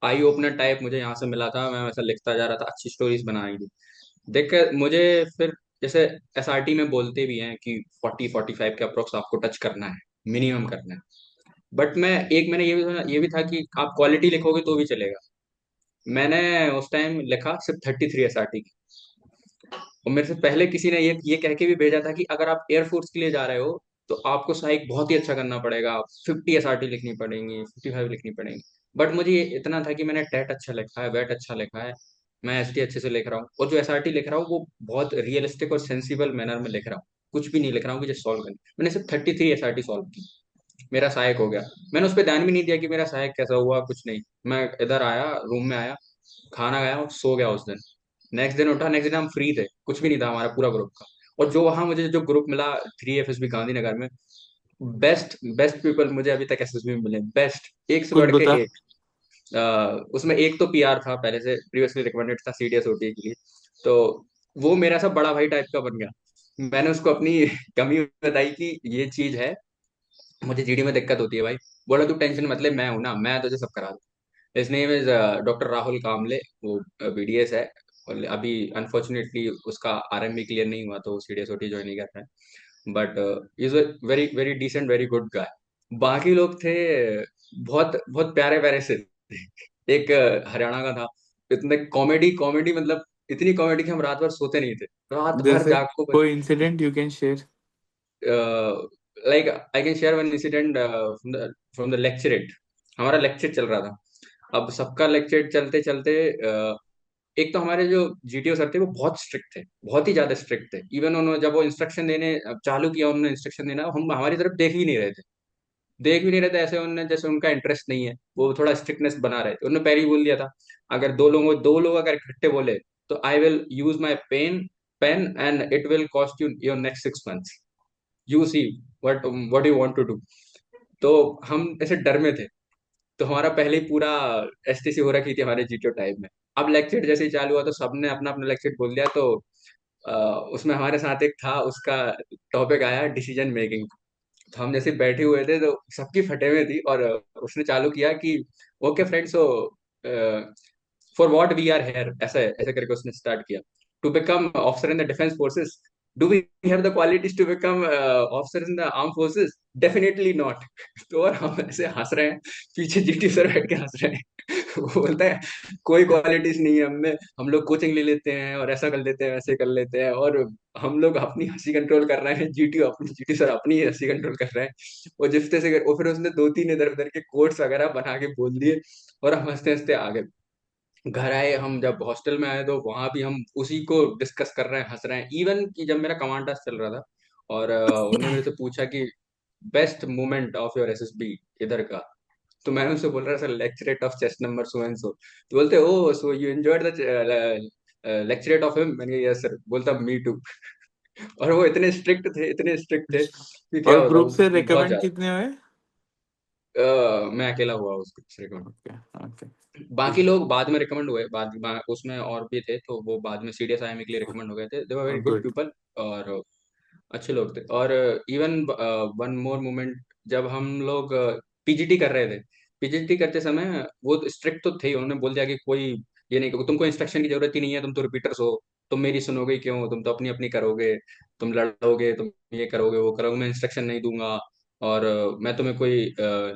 आई ओपनर टाइप मुझे यहाँ से मिला था, मैं वैसा लिखता जा रहा था, अच्छी स्टोरीज बनाई थी। देख कर मुझे फिर, जैसे एसआरटी में बोलते भी हैं कि 40-45 के अप्रोक्स आपको टच करना है, मिनिमम करना है। बट मैं एक, मैंने ये भी था कि आप क्वालिटी लिखोगे तो भी चलेगा। मैंने उस टाइम लिखा सिर्फ 33 एसआरटी की। और मेरे से पहले किसी ने ये कह के भी भेजा था कि अगर आप एयरफोर्स के लिए जा रहे हो तो आपको साइक बहुत ही अच्छा करना पड़ेगा, 50 एसआरटी लिखनी पड़ेंगी, 55 लिखनी पड़ेंगी। बट मुझे ये इतना था कि मैंने टेट अच्छा लिखा है, वेट अच्छा लिखा है, मैं एसटी अच्छे से लिख रहा हूँ, और जो एसआरटी लिख रहा हूँ वो बहुत रियलिस्टिक और सेंसिबल मैनर में लिख रहा हूँ। कुछ भी नहीं लिख रहा हूँ कि जस्ट सॉल्व करनी। मैंने सिर्फ 33 एसआरटी सॉल्व की। मेरा सहायक हो गया। मैंने उस पर ध्यान भी नहीं दिया कि मेरा सहायक कैसा हुआ, कुछ नहीं। मैं इधर आया, रूम में आया, खाना खाया और सो गया उस दिन। नेक्स्ट दिन उठा, नेक्स्ट दिन हम फ्री थे, कुछ भी नहीं था हमारा पूरा ग्रुप का। और जो वहां मुझे जो ग्रुप मिला 3 FSB गांधीनगर में, बेस्ट बेस्ट पीपल मुझे अभी तक एसएसबी में मिले, बेस्ट, एक से कुछ बढ़ के बता। एक। उसमें एक तो पीआर था, पहले से प्रीवियसली रिकमेंडेड था सीडीएस ओटी के लिए। तो वो मेरा सा बड़ा भाई टाइप का बन गया। मैंने उसको अपनी कमी बताई कि ये चीज है, मुझे जीडी में दिक्कत होती है भाई। बोला तू टेंशन मत ले, मैं हूं ना, मैं तुझे सब करा दूं। इस नेम इज डॉक्टर राहुल कामले। वो बीडीएस है, और अभी अनफॉर्चुनेटली उसका आरएमबी क्लियर नहीं हुआ तो सीडीएस ओटी ज्वाइन नहीं कर रहा है। But is a very very decent, very good guy. बाकी लोग थे बहुत बहुत प्यारे प्यारे से थे। एक हरियाणा का था, इतने कॉमेडी कॉमेडी, मतलब इतनी कॉमेडी कि हम रात भर सोते नहीं थे, रात भर जैसे जाग को। कोई incident you can share. Like I can share one incident from the lecturette. हमारा लेक्चर चल रहा था, अब सबका लेक्चर चलते चलते एक तो हमारे जो जीटीओ सर थे वो बहुत स्ट्रिक्ट थे, बहुत ही ज्यादा स्ट्रिक्ट थे। इवन उन्होंने जब वो इंस्ट्रक्शन देने चालू किया, उन्होंने इंस्ट्रक्शन देना, हम हमारी तरफ देख भी नहीं रहे थे, देख भी नहीं रहे थे, ऐसे उन्होंने जैसे उनका इंटरेस्ट नहीं है, वो थोड़ा स्ट्रिक्टनेस बना रहे थे। उन्होंने पहले ही बोल दिया था, अगर दो लोग अगर इकट्ठे बोले तो I will use my pen and it will cost you your next 6 months, you see what you want to do. तो हम ऐसे डर में थे। तो हमारा पहले ही पूरा एसटीसी हो रखी थी हमारे जीटीओ टाइम में। अब लेक्चर जैसे ही चालू हुआ तो सबने अपना अपना लेक्चर बोल दिया। तो अ, उसमें हमारे साथ एक था, उसका टॉपिक आया डिसीजन मेकिंग। तो हम जैसे बैठे हुए थे तो सबकी फटे हुए थी, और उसने चालू किया कि okay friends, so for what we are here, ऐसे ऐसे करके उसने स्टार्ट किया। To become officer in the defence forces, do we have the qualities to become officer in the arm forces? Definitely not. तो और हम ऐसे हंस रहे हैं, पीछे जीटी सर बैठ के हंस रहे हैं। वो बोलता है कोई क्वालिटीज नहीं है हमें, हम लोग कोचिंग ले लेते हैं और ऐसा कर लेते हैं, वैसे कर लेते हैं, और हम लोग अपनी हंसी कंट्रोल कर रहे हैं, जीटी सर अपनी ही हंसी कंट्रोल कर रहे हैं। और जिसते से और फिर उसने दो तीन इधर उधर के कोट्स वगैरह बना के बोल दिए, और हम हंसते हंसते आ गए। घर आए, हम जब हॉस्टल में आए तो वहां भी हम उसी को डिस्कस कर रहे हैं, हंस रहे हैं। इवन कि जब मेरा कमांड टास्क चल रहा था और उन्होंने मेरे से पूछा कि best moment of your SSB इधर का, तो मैंने उनसे बोल रहा sir lecturette of chest number so and so. तो बोलते oh so you enjoyed the lecturette of him? मैंने यस सर। बोलता मी टू। और वो इतने स्ट्रिक्ट थे, इतने स्ट्रिक्ट थे कि क्या और ग्रुप बताऊं, से बहुत रिकमेंड ज्यादा। कितने हुए? मैं अकेला हुआ उसको रिकमेंड। ओके। ओके। बाकी लोग बाद में रिकमेंड हुए, उसमें और भी थे, तो वो बाद में सीडीएस आईएमए के लिए रिकमेंड हो गए थे। They were very good good. People, और अच्छे लोग थे। और इवन वन मोर मोमेंट, जब हम लोग पीजीटी कर रहे थे, पीजीटी करते समय वो स्ट्रिक्ट तो थे ही, उन्होंने बोल दिया कि कोई ये नहीं, तुमको इंस्ट्रक्शन की जरूरत ही नहीं है, तुम तो रिपीटर्स हो, तुम मेरी सुनोगे क्यों, तुम तो अपनी अपनी करोगे, तुम लड़ोगे, तुम ये करोगे वो करोगे, मैं इंस्ट्रक्शन नहीं दूंगा। और मैं तुम्हें कोई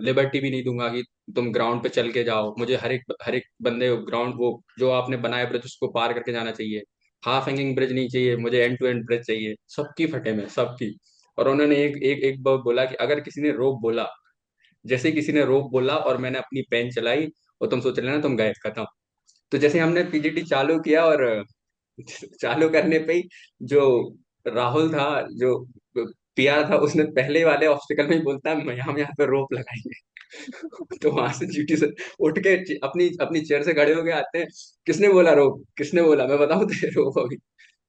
लिबर्टी भी नहीं दूंगा कि तुम ग्राउंड पे चल के जाओ, मुझे हर एक बंदे ग्राउंड वो जो आपने बनाया ब्रिज उसको पार करके जाना चाहिए, हाफ हैंगिंग ब्रिज नहीं चाहिए, मुझे एंड टू एंड ब्रिज चाहिए। सबकी फटे में, सबकी। और उन्होंने एक एक एक बार बोला कि अगर किसी ने रोप बोला, जैसे ही किसी ने रोप बोला और मैंने अपनी पेन चलाई, और तुम सोच लेना तुम गए खत्म। तो जैसे हमने पीजीटी चालू किया, और चालू करने पे ही जो राहुल था, जो पीआर था, उसने पहले वाले ऑब्स्टिकल में ही बोलता है हम यहाँ पे रोप लगाएंगे। तो वहां से जीटी से उठ के अपनी अपनी चेयर से खड़े होके आते हैं, किसने बोला रोप, किसने बोला, मैं बताऊं तेरे रोप अभी।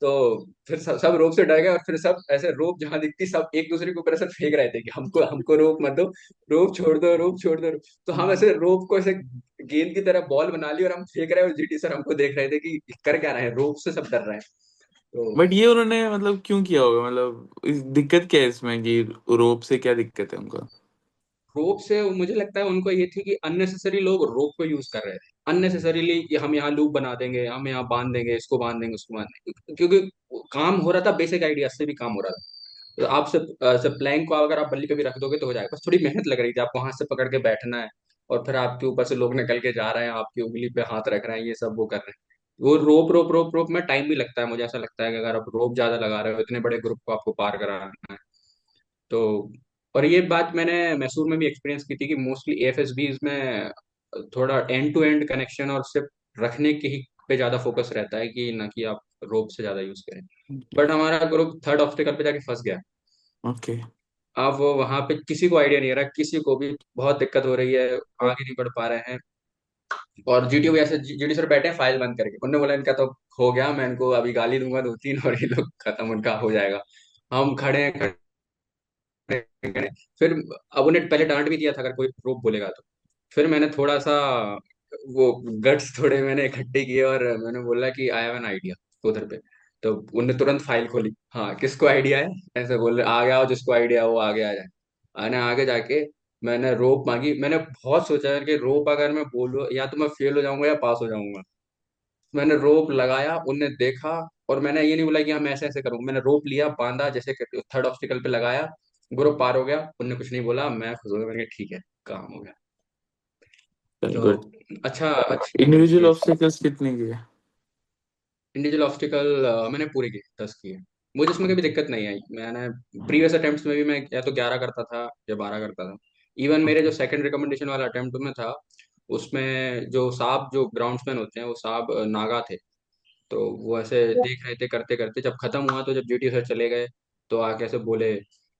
तो फिर सब रोप से डर गए, और फिर सब ऐसे रोप जहां दिखती सब एक दूसरे के ऊपर ऐसे फेंक रहे थे कि हमको हमको रोप मत दो, रोप छोड़ दो, रोप छोड़ दो। तो हम ऐसे रोप को ऐसे गेंद की तरह बॉल बना ली और हम फेंक रहे हैं, और जीटी सर हमको देख रहे थे कि कर क्या रहे हैं, रोप से सब डर रहे हैं। तो बट ये उन्होंने मतलब क्यों किया होगा? मतलब दिक्कत क्या है इसमें कि रोप से क्या दिक्कत है उनको? रोप से मुझे लगता है उनको ये थी कि अननेसेसरी लोग रोप को यूज कर रहे थे, अननेसेसरीली कि हम यहाँ लूप बना देंगे, हम यहाँ बांध देंगे, इसको बांध देंगे, उसको बांध देंगे, क्योंकि काम हो रहा था, बेसिक आइडिया से भी काम हो रहा था। तो आप सब प्लैंक को अगर आप बल्ली पे भी रख दोगे तो हो जाएगा, बस थोड़ी मेहनत लग रही थी, आपको हाथ से पकड़ के बैठना है, और फिर आपके ऊपर से लोग निकल के जा रहे हैं, आपकी उंगली पे हाथ रख रहे हैं, ये सब वो कर रहे हैं। वो रोप रोप रोप रोप में टाइम भी लगता है, मुझे ऐसा लगता है कि अगर आप रोप ज्यादा लगा रहे हो, इतने बड़े ग्रुप को आपको पार कराना है। तो और ये बात मैंने मैसूर में भी एक्सपीरियंस की थी कि मोस्टली एएफएसबीज में थोड़ा एंड टू एंड कनेक्शन और सिर्फ रखने के ही पे ज्यादा फोकस रहता है, कि ना कि आप रोप से ज्यादा यूज करें। बट हमारा ग्रुप थर्ड ऑब्स्टिकल पे जाके फंस गया। ओके। अब वो वहां पे किसी को आइडिया नहीं रहा, किसी को भी बहुत दिक्कत हो रही है, आगे नहीं बढ़ पा रहे हैं। और जीटीओ भी ऐसे, जीडी सर बैठे हैं फाइल बंद करके, उन्होंने बोला इनका तो हो गया, मैं इनको अभी गाली दूंगा 2 3 और ये लोग खत्म, उनका हो जाएगा। हम खड़े हैं, खड़े हैं। फिर अब उन्हें पहले डांट भी दिया था अगर कोई रोक बोलेगा तो। फिर मैंने थोड़ा सा वो गट्स थोड़े मैंने इकट्ठे किए और मैंने बोला कि आई हैव एन आइडिया उधर पे। तो उनने तुरंत फाइल खोली, हाँ किसको आइडिया है, ऐसे बोल रहे, आ गया हो जिसको आइडिया है वो आगे आ जाए। मैंने आगे जाके मैंने रोप मांगी, मैंने बहुत सोचा कि रोप अगर मैं बोलूँ या तो मैं फेल हो जाऊंगा या पास हो जाऊंगा। मैंने रोप लगाया, उनने देखा, और मैंने ये नहीं बोला कि हम ऐसे ऐसे करूँ, मैंने रोप लिया, बांधा, जैसे थर्ड ऑब्स्टिकल पे लगाया, ग्रुप पार हो गया, उनने कुछ नहीं बोला, मैं खुश हो गया, मैंने कहा, ठीक है काम हो गया। वेरी तो गुड। अच्छा, अच्छी इंडिविजुअल एक्सपीरियंस। ऑब्स्टिकल्स कितने किए? इंडिविजुअल ऑब्स्टिकल मैंने पूरे किए, 10 किए। मुझे इसमें कभी दिक्कत नहीं आई, मैंने प्रीवियस अटेम्प्ट्स में भी मैं या तो 11 करता था या 12 करता था। इवन मेरे ओके। जो सेकंड रिकमेंडेशन वाला अटेम्प्ट में था, उसमें जो साहब जो ग्राउंड्समैन होते हैं वो साहब नागा थे। तो वो ऐसे देख रहे थे, करते करते जब खत्म हुआ तो जब जीटी सर चले गए, तो आके ऐसे बोले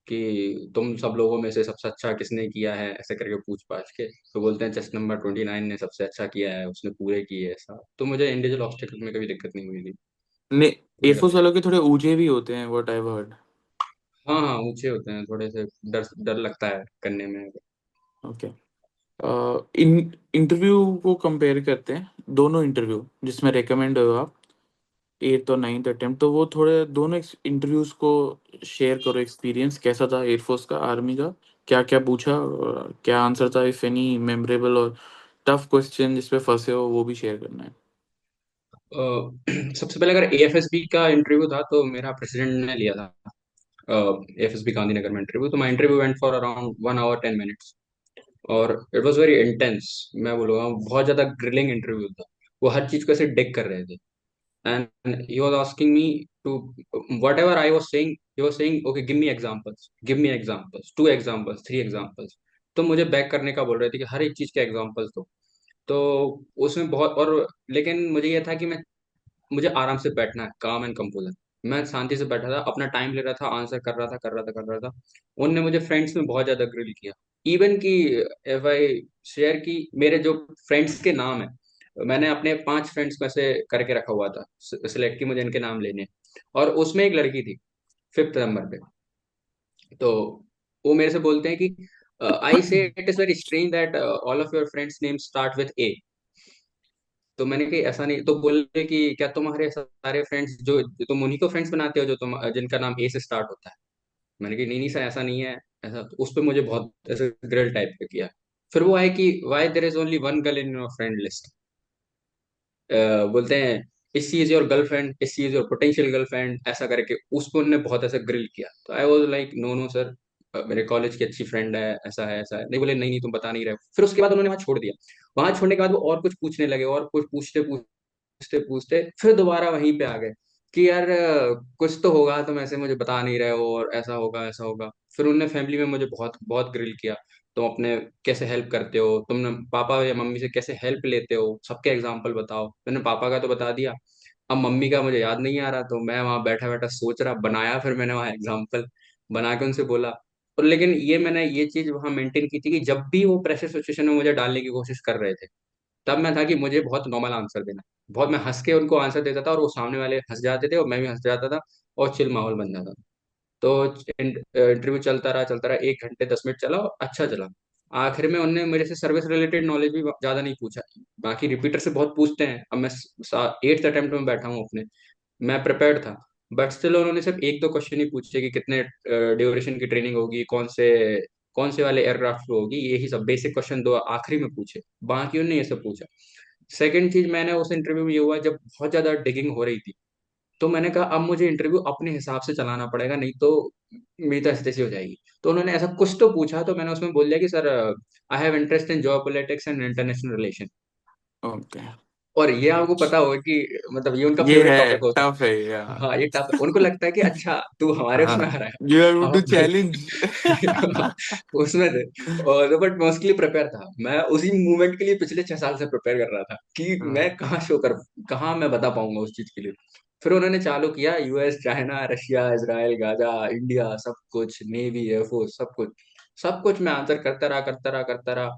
कि तुम सब लोगों में से सबसे अच्छा किसने किया है, ऐसे करके पूछ पाछ के। तो बोलते हैं चेस्ट नंबर 29 ने सबसे अच्छा किया है, उसने पूरे किए ऐसा। तो मुझे इंडिविजुअल ऑब्स्टिकल में कभी दिक्कत नहीं हुई थी, ने पूरे एयरफोर्स करते। वालों के थोड़े ऊंचे भी होते हैं, व्हाट आई हर्ड। हाँ हाँ, ऊंचे होते हैं थोड़े से, डर डर लगता है करने में। ओके। इन इंटरव्यू को कंपेयर करते हैं, दोनों इंटरव्यू जिसमें रेकमेंड हो आप, एट्थ और नाइन्थ अटेम्प्ट, तो वो थोड़े दोनों इंटरव्यूज को शेयर करो, एक्सपीरियंस कैसा था एयरफोर्स का, आर्मी का, क्या क्या पूछा और क्या आंसर था, इफ एनी मेमोरेबल और टफ क्वेश्चन जिस पे फंसे हो वो भी शेयर करना है। अ, सबसे पहले अगर एएफएसबी का इंटरव्यू था तो मेरा प्रेसिडेंट ने लिया था, एएफएसबी गांधीनगर में इंटरव्यू। तो my interview went for around 1 hour 10 minutes, और इट वॉज वेरी इंटेंस। मैं बोलूँगा बहुत ज्यादा ग्रिलिंग इंटरव्यू था। वो हर चीज को ऐसे डिग कर रहे थे, and he was asking me to whatever I was saying, he was saying okay give me examples, give me examples, 2 examples, 3 examples। तो मुझे बैक करने का बोल रहे थे कि हर एक चीज के एग्जांपल्स दो। तो उसमें बहुत, और लेकिन मुझे ये था कि मुझे आराम से बैठना है, काम एंड कंपोजर। मैं शांति से बैठा था, अपना टाइम ले रहा था, आंसर कर रहा था, कर रहा था, कर रहा था। उनने मुझे फ्रेंड्स में बहुत ज्यादा ग्रिल किया। इवन कि एफ आई शेयर की मेरे जो फ्रेंड्स के नाम है, मैंने अपने 5 फ्रेंड्स में से करके रखा हुआ था, सिलेक्ट की मुझे इनके नाम लेने हैं। और उसमें एक लड़की थी 5th नंबर पे। तो वो मेरे से बोलते हैं कि I say it is very strange that all of your friends name start with A. तो मैंने कहा ऐसा नहीं, तो बोले कि क्या तुम्हारे सारे फ्रेंड्स जो तुम उन्हीं को फ्रेंड्स बनाते हो जो तुम जिनका नाम ए से स्टार्ट होता है। मैंने कहा नहीं नहीं सर ऐसा नहीं है। ऐसा तो उस पर मुझे बहुत ऐसे ग्रिल टाइप का किया। फिर वो आए कि why there is only one girl in your friend list. बोलते हैं this is your girlfriend, this is your potential girlfriend, ऐसा करके उसको उन्होंने बहुत ऐसा ग्रिल किया। तो I was like no no sir, मेरे कॉलेज की अच्छी फ्रेंड है, ऐसा है ऐसा है। नहीं बोले नहीं नहीं तुम बता नहीं रहे हो। फिर उसके बाद उन्होंने वहां छोड़ दिया। वहां छोड़ने के बाद वो और कुछ पूछने लगे, और कुछ पूछते पूछते पूछते फिर दोबारा वहीं पे आ गए कि यार कुछ तो होगा, तुम ऐसे मुझे बता नहीं रहे हो, और ऐसा होगा ऐसा होगा। फिर उनने फैमिली में मुझे बहुत बहुत ग्रिल किया, तुम अपने कैसे हेल्प करते हो, तुमने पापा या मम्मी से कैसे हेल्प लेते हो, सबके एग्जाम्पल बताओ। मैंने पापा का तो बता दिया, अब मम्मी का मुझे याद नहीं आ रहा, तो मैं वहां बैठा बैठा सोच रहा, बनाया फिर मैंने वहां एग्जाम्पल बना के उनसे बोला। और लेकिन ये मैंने ये चीज वहां मेंटेन की थी कि जब भी वो प्रेशर सिचुएशन में मुझे डालने की कोशिश कर रहे थे, तब मैं था कि मुझे बहुत नॉर्मल आंसर देना, बहुत मैं हंस के उनको आंसर देता था, और वो सामने वाले हंस जाते थे और मैं भी हंस जाता था, और चिल माहौल बन जाता था। तो इंटरव्यू चलता रहा 1 घंटे 10 मिनट चला और अच्छा चला। आखिर में उनने मेरे से सर्विस रिलेटेड नॉलेज भी ज्यादा नहीं पूछा। बाकी रिपीटर से बहुत पूछते हैं, अब मैं 8th अटेम्प्ट में बैठा हूँ अपने, मैं प्रिपेयर्ड था। बट स्टिल उन्होंने सिर्फ 1 2 क्वेश्चन ही पूछे कि कितने ड्यूरेशन की ट्रेनिंग होगी, कौन से वाले एयरक्राफ्ट पे होगी, यही सब बेसिक क्वेश्चन 2 आखिरी में पूछे। बाकी उन्होंने ये सब पूछा। सेकंड चीज मैंने उस इंटरव्यू में ये हुआ, जब बहुत ज्यादा डिगिंग हो रही थी, तो मैंने कहा अब मुझे इंटरव्यू अपने हिसाब से चलाना पड़ेगा, नहीं तो मेरी तो ऐसी तैसी हो जाएगी। तो उन्होंने ऐसा कुछ तो पूछा, तो मैंने उसमें बोल दिया कि sir I have interest in Jio politics and international relation. Okay. और ये आपको पता होगा कि मतलब ये उनका ये फेवरेट है टॉपिक होता टफ है है। यार। हाँ ये टफ, उनको लगता है कि अच्छा तू हमारे हाँ, उसमें आ रहा है। यू हैव टू अब चैलेंज। उसमें थे। और बट मैं उसके लिए प्रिपेयर था, मैं उसी मूवमेंट के लिए पिछले 6 साल से प्रिपेयर कर रहा था कि मैं हाँ। कहाँ मैं बता पाऊंगा उस चीज के लिए। फिर उन्होंने चालू किया, US, China, Russia, Israel, Gaza, India, सब कुछ, नेवी, एयरफोर्स, सब कुछ मैं आंसर करता रहा।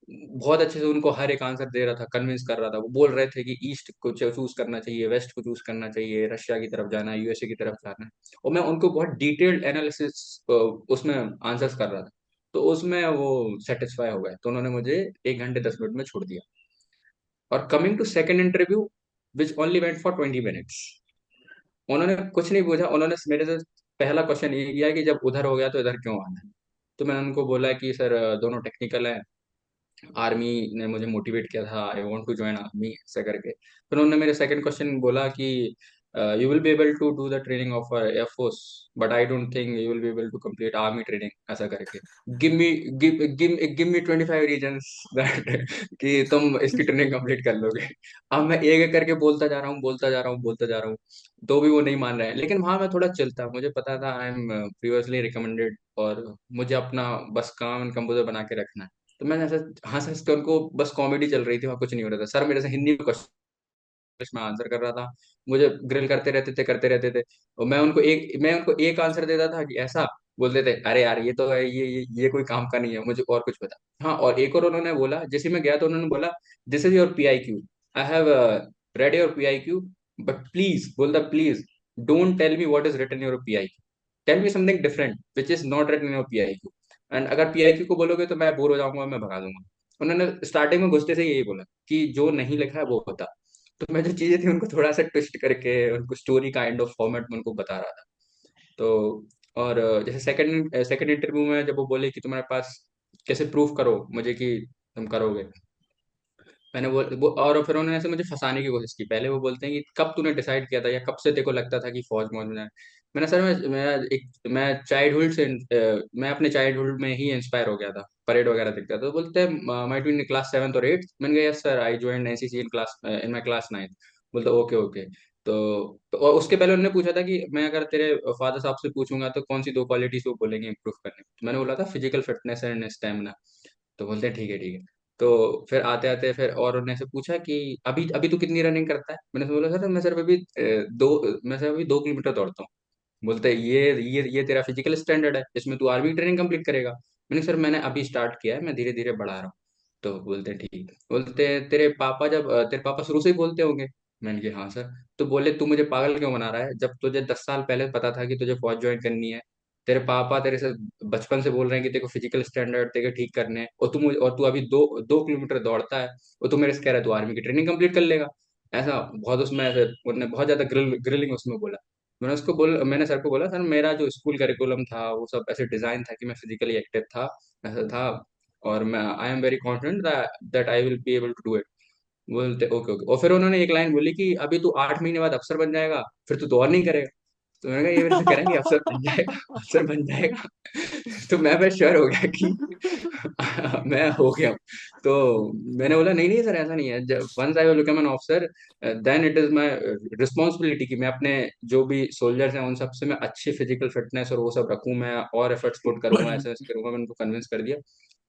बहुत अच्छे से उनको हर एक आंसर दे रहा था, कन्विंस कर रहा था। वो बोल रहे थे कि ईस्ट को चूज करना चाहिए, वेस्ट को चूज करना चाहिए, रशिया की तरफ जाना है, यूएसए की तरफ जाना है। और मैं उनको बहुत डिटेल्ड एनालिसिस उसमें आंसर्स कर रहा था। तो उसमें वो सेटिस्फाई हो गए, तो उन्होंने मुझे 1 घंटे 10 मिनट में छोड़ दिया। और coming to second interview, which only went for 20 minutes, उन्होंने कुछ नहीं पूछा। उन्होंने मेरे से पहला क्वेश्चन ये किया कि जब उधर हो गया तो इधर क्यों आना है। तो मैंने उनको बोला कि सर दोनों टेक्निकल है, आर्मी ने मुझे मोटिवेट किया था, I want to join army, ऐसा करके। फिर उन्होंने मेरे सेकंड क्वेश्चन बोला कि you will be able to do the training of air force, but I don't think you will be able to complete army training, ऐसा करके। Give me give me 25 reasons that कि तुम इसकी ट्रेनिंग कंप्लीट कर लोगे। अब मैं एक एक करके बोलता जा रहा हूँ, बोलता जा रहा हूँ, तो भी वो नहीं मान रहे हैं। लेकिन वहां मैं थोड़ा चिल था, मुझे पता था आई एम प्रीवियसली रिकमेंडेड, और मुझे अपना बस काम कंपोजर बना के रखना है। तो मैंने ऐसा हंस हंस के उनको, बस कॉमेडी चल रही थी वहाँ, कुछ नहीं हो रहा था। सर मेरे से हिंदी में क्वेश्चन में आंसर कर रहा था, मुझे ग्रिल करते रहते थे। और मैं उनको एक आंसर देता था कि ऐसा, बोलते थे अरे यार ये तो है, ये कोई काम का नहीं है, मुझे और कुछ बता। हाँ, और एक और उन्होंने बोला, जैसे मैं गया तो उन्होंने बोला, this is your PIQ, I have read your PIQ, but please, बोलता please don't tell me what is written your PIQ, tell me something different which is not written your PIQ। And अगर PIQ को बोलोगे तो मैं bore हो जाऊंगा, मैं भगा दूंगा। उन्होंने स्टार्टिंग में घुसते से यही बोला कि जो नहीं लिखा है वो होता। तो मैं जो चीजें थी उनको थोड़ा सा ट्विस्ट करके, उनको स्टोरी काइंड ऑफ फॉर्मेट में उनको बता रहा था। तो और जैसे सेकंड इंटरव्यू में जब वो बोले कि तुम्हारे पास, कैसे प्रूफ करो मुझे कि तुम करोगे। मैंने और फिर उन्होंने ऐसे मुझे फंसाने की कोशिश की। पहले वो बोलते हैं कि कब तूने डिसाइड किया था, या कब से तेरे को लगता था कि फौज मौज में जाना है? मैंने सर, मैं चाइल्डहुड से मैं अपने चाइल्डहुड में ही इंस्पायर हो गया था, परेड वगैरह देखता था। तो बोलते हैं might be in class 7th और 8th। मैंने कहा yes sir, I join NCC in my class 9th। बोलते ओके ओके। और उसके पहले उन्होंने पूछा था कि मैं अगर तेरे फादर साहब से पूछूंगा तो कौन सी 2 क्वालिटीज वो बोलेंगे इंप्रूव करने, तो मैंने बोला था फिजिकल फिटनेस एंड स्टेमिना। तो बोलते हैं ठीक है ठीक है। तो फिर आते आते फिर और उन्होंने से पूछा कि अभी अभी तू कितनी रनिंग करता है। मैंने बोला सर मैं सिर्फ अभी 2 किलोमीटर दौड़ता हूँ। बोलते हैं ये तेरा फिजिकल स्टैंडर्ड है, इसमें तू आर्मी ट्रेनिंग कंप्लीट करेगा। मैंने सर मैंने अभी स्टार्ट किया है, मैं धीरे धीरे बढ़ा रहा हूँ। तो बोलते हैं ठीक। बोलते हैं तेरे पापा शुरू से ही बोलते होंगे। मैंने कहा हाँ सर। तो बोले तू मुझे पागल क्यों बना रहा है, जब तुझे 10 साल पहले पता था कि तुझे फौज ज्वाइन करनी है। तेरे पापा तेरे से बचपन से बोल रहे हैं कि तेरे को फिजिकल स्टैंडर्ड तेरे को ठीक करने हैं, और तू अभी 2 2 किलोमीटर दौड़ता है, और तू मेरे से कह रहा है तू आर्मी की ट्रेनिंग कंप्लीट कर लेगा। ऐसा बहुत उसमें ऐसे उन्होंने बहुत ज्यादा ग्रिलिंग उसमें बोला। मैंने सर को बोला सर मेरा जो स्कूल करिकुलम था वो सब ऐसे डिजाइन था कि मैं फिजिकली एक्टिव था, ऐसा था। और मैं I am very confident that I will be able to do it. बोलते ओके ओके। और फिर उन्होंने एक लाइन बोली कि अभी तू 8 महीने बाद अफसर बन जाएगा, फिर तू तो और नहीं करेगा। तो मैंने कहा ये मेरे से करेंगे, अफसर बन जाएगा, अफसर बन जाएगा। तो मैं श्योर हो गया कि मैं हो गया हूँ। तो मैंने बोला नहीं नहीं सर ऐसा नहीं है, once I will become an officer then it is my responsibility कि मैं अपने जो भी सोल्जर्स हैं उन सब से मैं अच्छी फिजिकल फिटनेस और वो सब रखूं, मैं और एफर्ट्स पुट करूंगा, ऐसा ऐसा करूंगा। मैंने उनको कन्विंस कर दिया।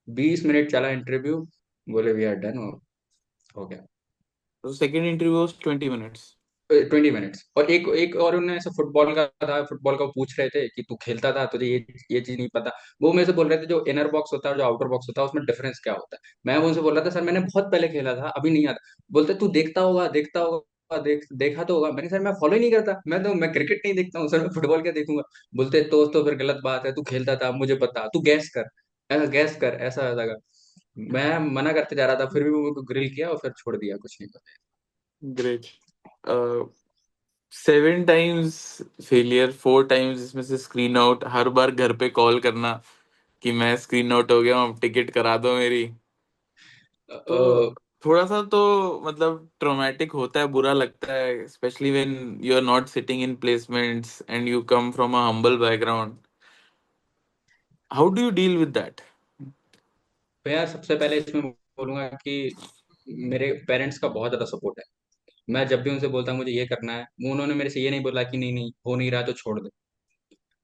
20 मिनट चला इंटरव्यू, बोले वी आर डन, हो गया। तो second interview was 20 minutes. 20 minutes. और एक एक और उन्होंने ऐसा फुटबॉल का था, फुटबॉल का वो पूछ रहे थे कि तू खेलता था, तुझे ये चीज नहीं पता। वो मेरे से बोल रहे थे जो इनर बॉक्स होता है और जो आउटर बॉक्स होता है उसमें डिफरेंस क्या होता है। मैं उनसे बोल रहा था सर मैंने बहुत पहले खेला था, अभी नहीं आता। बोलते तू देखता होगा, देखा तो होगा। मैंने सर मैं फॉलो ही नहीं करता, मैं क्रिकेट नहीं देखता हूँ सर, मैं फुटबॉल क्या देखूंगा। बोलते तो फिर गलत बात है, तू खेलता था मुझे पता, तू गैस कर ऐसा ऐसा कर। मैं मना करते जा रहा था, फिर भी वो मेरे को ग्रिल किया और फिर छोड़ दिया, कुछ नहीं पता। ग्रेट। 7 टाइम्स फेलियर, 4 टाइम्स इसमें से स्क्रीन आउट, हर बार घर पे कॉल करना कि मैं स्क्रीन आउट हो गया हूँ, अब टिकट करा दो मेरी। तो थोड़ा सा तो मतलब ट्रॉमेटिक होता है, बुरा लगता है, specially when you are not sitting in placements and you come from a humble background. How do you deal with that? तो यार सबसे पहले इसमें बोलूंगा कि मेरे पेरेंट्स का बहुत ज्यादा सपोर्ट है। मैं जब भी उनसे बोलता हूँ मुझे ये करना है, वो उन्होंने मेरे से ये नहीं बोला कि नहीं नहीं हो नहीं रहा तो छोड़ दे।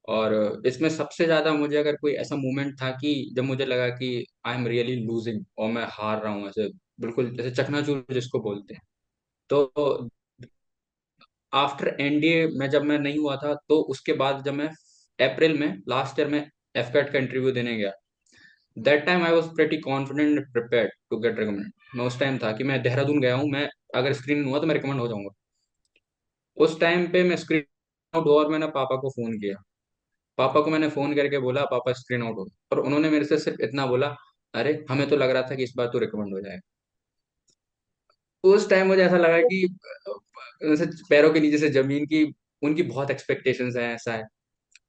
और इसमें सबसे ज्यादा मुझे अगर कोई ऐसा मोमेंट था कि जब मुझे लगा कि आई एम रियली लूजिंग और मैं हार रहा हूँ, ऐसे बिल्कुल जैसे चकनाचूर जिसको बोलते हैं। तो आफ्टर एनडीए में जब मैं नहीं हुआ था, तो उसके बाद जब मैं अप्रैल में लास्ट ईयर में एफकैट का इंटरव्यू देने गया, that time I was pretty confident and prepared to get recommend. मैं उस टाइम था कि मैं देहरादून गया हूँ, मैं अगर स्क्रीन हुआ तो मैं रिकमेंड हो जाऊंगा। उस टाइम पे मैं स्क्रीन आउट हुआ और मैंने पापा को फोन किया। पापा को मैंने फोन करके बोला पापा स्क्रीन आउट हो गया। और उन्होंने मेरे से सिर्फ इतना बोला, अरे हमें तो लग रहा था कि इस बार तू रिकमेंड हो जाएगा। उस टाइम मुझे ऐसा लगा कि जैसे पैरों के नीचे से जमीन की, उनकी बहुत एक्सपेक्टेशंस हैं, ऐसा है।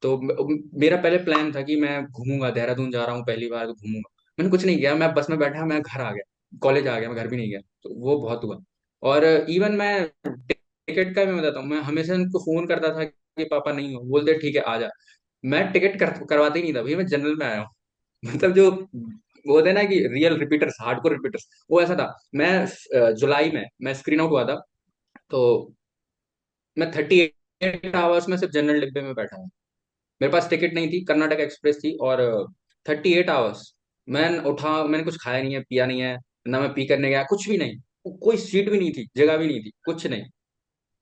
तो मेरा पहले प्लान था कि मैं घूमूंगा, देहरादून जा रहा हूँ पहली बार तो घूमूंगा। मैंने कुछ नहीं किया, मैं बस में बैठा, मैं घर आ गया, कॉलेज आ गया, मैं घर भी नहीं गया। तो वो बहुत हुआ। और इवन मैं टिकट का भी मैं बताता हूँ, मैं हमेशा उनको फोन करता था कि पापा नहीं हो, बोलते ठीक है आ जा। मैं टिकट करवाते ही नहीं था भैया, मैं जनरल में आया हूँ। मतलब जो वो होते हैं ना कि रियल रिपीटर्स, हार्डकोर रिपीटर्स, वो ऐसा था। मैं जुलाई में मैं स्क्रीन आउट हुआ था, तो मैं 38 आवर्स में सिर्फ जनरल डिब्बे में बैठा हूँ। मेरे पास टिकट नहीं थी, कर्नाटक एक्सप्रेस थी। और 38 आवर्स मैंने कुछ खाया नहीं है, पिया नहीं है, ना मैं पी करने गया, कुछ भी नहीं। कोई सीट भी नहीं थी, जगह भी नहीं थी, कुछ नहीं।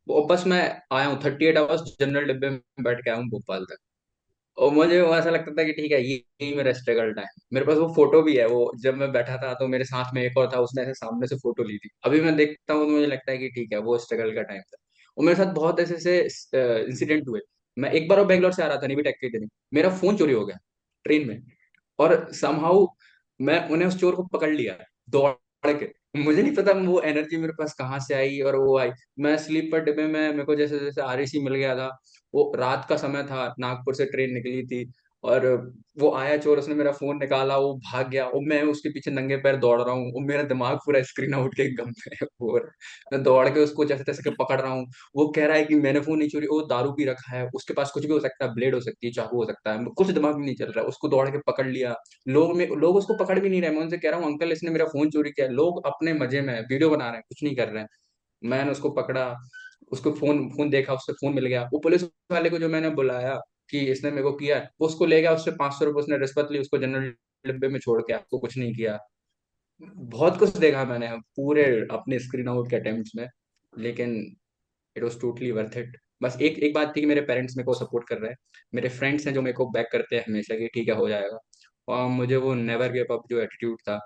वो बस मैं आया हूँ, 38 आवर्स जनरल डिब्बे में बैठ के आया हूँ भोपाल तक। और मुझे वो ऐसा लगता था कि ठीक है, ये यही मेरा स्ट्रगल टाइम। मेरे पास वो फोटो भी है, वो जब मैं बैठा था तो मेरे साथ में एक और था, उसने ऐसे सामने से फोटो ली थी। अभी मैं देखता हूँ तो मुझे लगता है कि ठीक है, वो स्ट्रगल का टाइम था। और मेरे साथ बहुत ऐसे ऐसे इंसिडेंट हुए। मैं एक बार वो बेंगलोर से आ रहा था नीवी टेक के दिन, मेरा फोन चोरी हो गया ट्रेन में। और समहाउ मैं उन्हें उस चोर को पकड़ लिया दौड़ के। मुझे नहीं पता वो एनर्जी मेरे पास कहाँ से आई और वो आई। मैं स्लीपर डिब्बे में, मेरे को जैसे जैसे आरएसी मिल गया था। वो रात का समय था, नागपुर से ट्रेन निकली थी। और वो आया चोर, उसने मेरा फोन निकाला, वो भाग गया और मैं उसके पीछे नंगे पैर दौड़ रहा हूँ और मेरा दिमाग पूरा स्क्रीन आउट के गम में है। और मैं दौड़ के उसको जैसे तैसे के पकड़ रहा हूँ। वो कह रहा है कि मैंने फोन नहीं चोरी, वो दारू पी रखा है, उसके पास कुछ भी हो सकता है, ब्लेड हो सकती है, चाकू हो सकता है, कुछ दिमाग में नहीं चल रहा है। उसको दौड़ के पकड़ लिया। लोग उसको पकड़ भी नहीं रहे। मैं उनसे कह रहा हूँ अंकल इसने मेरा फोन चोरी किया है। लोग अपने मजे में वीडियो बना रहे हैं, कुछ नहीं कर रहे हैं। मैंने उसको पकड़ा, उसको फोन फोन देखा, उससे फोन मिल गया। वो पुलिस वाले को जो मैंने बुलाया कि इसने मेरे को किया है, वो उसको ले गया, उससे 500 रुपये उसने रिश्वत ली, उसको जनरल डिब्बे में छोड़ के आपको कुछ नहीं किया। बहुत कुछ देखा मैंने पूरे अपने स्क्रीन आउट के अटेम्प्ट्स में। लेकिन it was totally worth it. बस एक एक बात थी कि मेरे पेरेंट्स मेरे को सपोर्ट कर रहे हैं, मेरे फ्रेंड्स हैं जो मेरे को बैक करते हैं हमेशा कि ठीक है हो जाएगा। और मुझे वो नेवर गिव अप जो एटीट्यूड था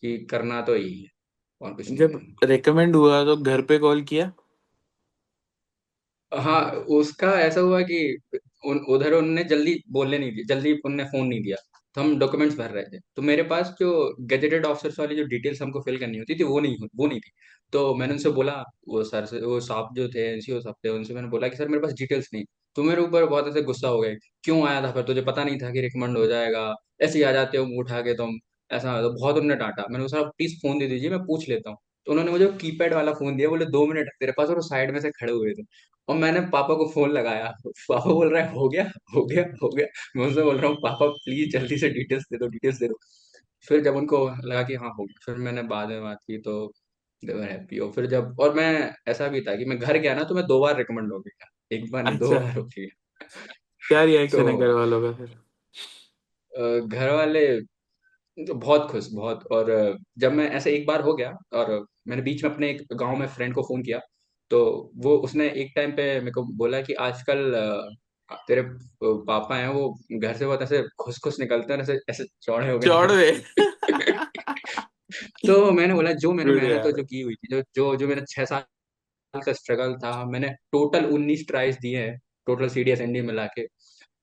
कि करना तो यही है और कुछ नहीं जब है। रिकमेंड हुआ तो घर पे कॉल किया? हाँ, उसका ऐसा हुआ कि उधर उनने जल्दी बोलने नहीं दिया, जल्दी उनने फोन नहीं दिया। तो हम डॉक्यूमेंट्स भर रहे थे, तो मेरे पास जो गेजेटेड ऑफिसर्स वाली जो डिटेल्स हमको फिल करनी होती थी वो नहीं थी। तो मैंने उनसे बोला, वो सर से, वो साहब जो थे, एनसीओ साहब थे, उनसे मैंने बोला कि सर मेरे पास डिटेल्स नहीं। तो मेरे ऊपर बहुत ऐसे गुस्सा हो गए, क्यों आया था फिर, तुझे पता नहीं था कि रिकमेंड हो जाएगा, ऐसे ही आ जाते हो मुंह उठा के तुम, ऐसा। तो बहुत उन्होंने डांटा। मैंने कहा सर प्लीज फोन दे दीजिए, मैं पूछ लेता हूँ। तो उन्होंने मुझे कीपैड वाला फोन दिया, बोले 2 मिनट तेरे पास, और वो साइड में से खड़े हुए थे। और मैंने पापा को फोन लगाया, पापा बोल रहे हैं हो गया, हो गया, हो गया। मैं उनसे बोल रहा हूँ पापा प्लीज जल्दी से डिटेल्स दे दो, डिटेल्स दे दो। फिर जब उनको लगा कि हाँ हो गया, फिर मैंने बाद में बात की तो दे वर हैप्पी। और फिर जब, और मैं, ऐसा भी था कि मैं घर गया ना तो मैं 2 बार रिकमेंड हो गया, एक बार नहीं दो अच्छा, बार हो गया। क्या तो रिएक्शन है घर वालों का फिर? घर वाले तो बहुत खुश, बहुत। और जब मैं ऐसे एक बार हो गया, और मैंने बीच में अपने एक गांव में फ्रेंड को फोन किया, तो वो उसने एक टाइम पे मेरे को बोला कि आजकल तेरे पापा हैं, वो घर से बहुत ऐसे खुश खुश निकलते हैं, ऐसे ऐसे चौड़े हो गए चौड़ हैं। में। तो मैंने बोला जो मैंने गुड मेहनत तो यार। जो की हुई थी, जो जो जो मेरा 6 साल का स्ट्रगल था, मैंने टोटल 19 ट्राइज दिए हैं, टोटल सीडीएस एनडी मिला के।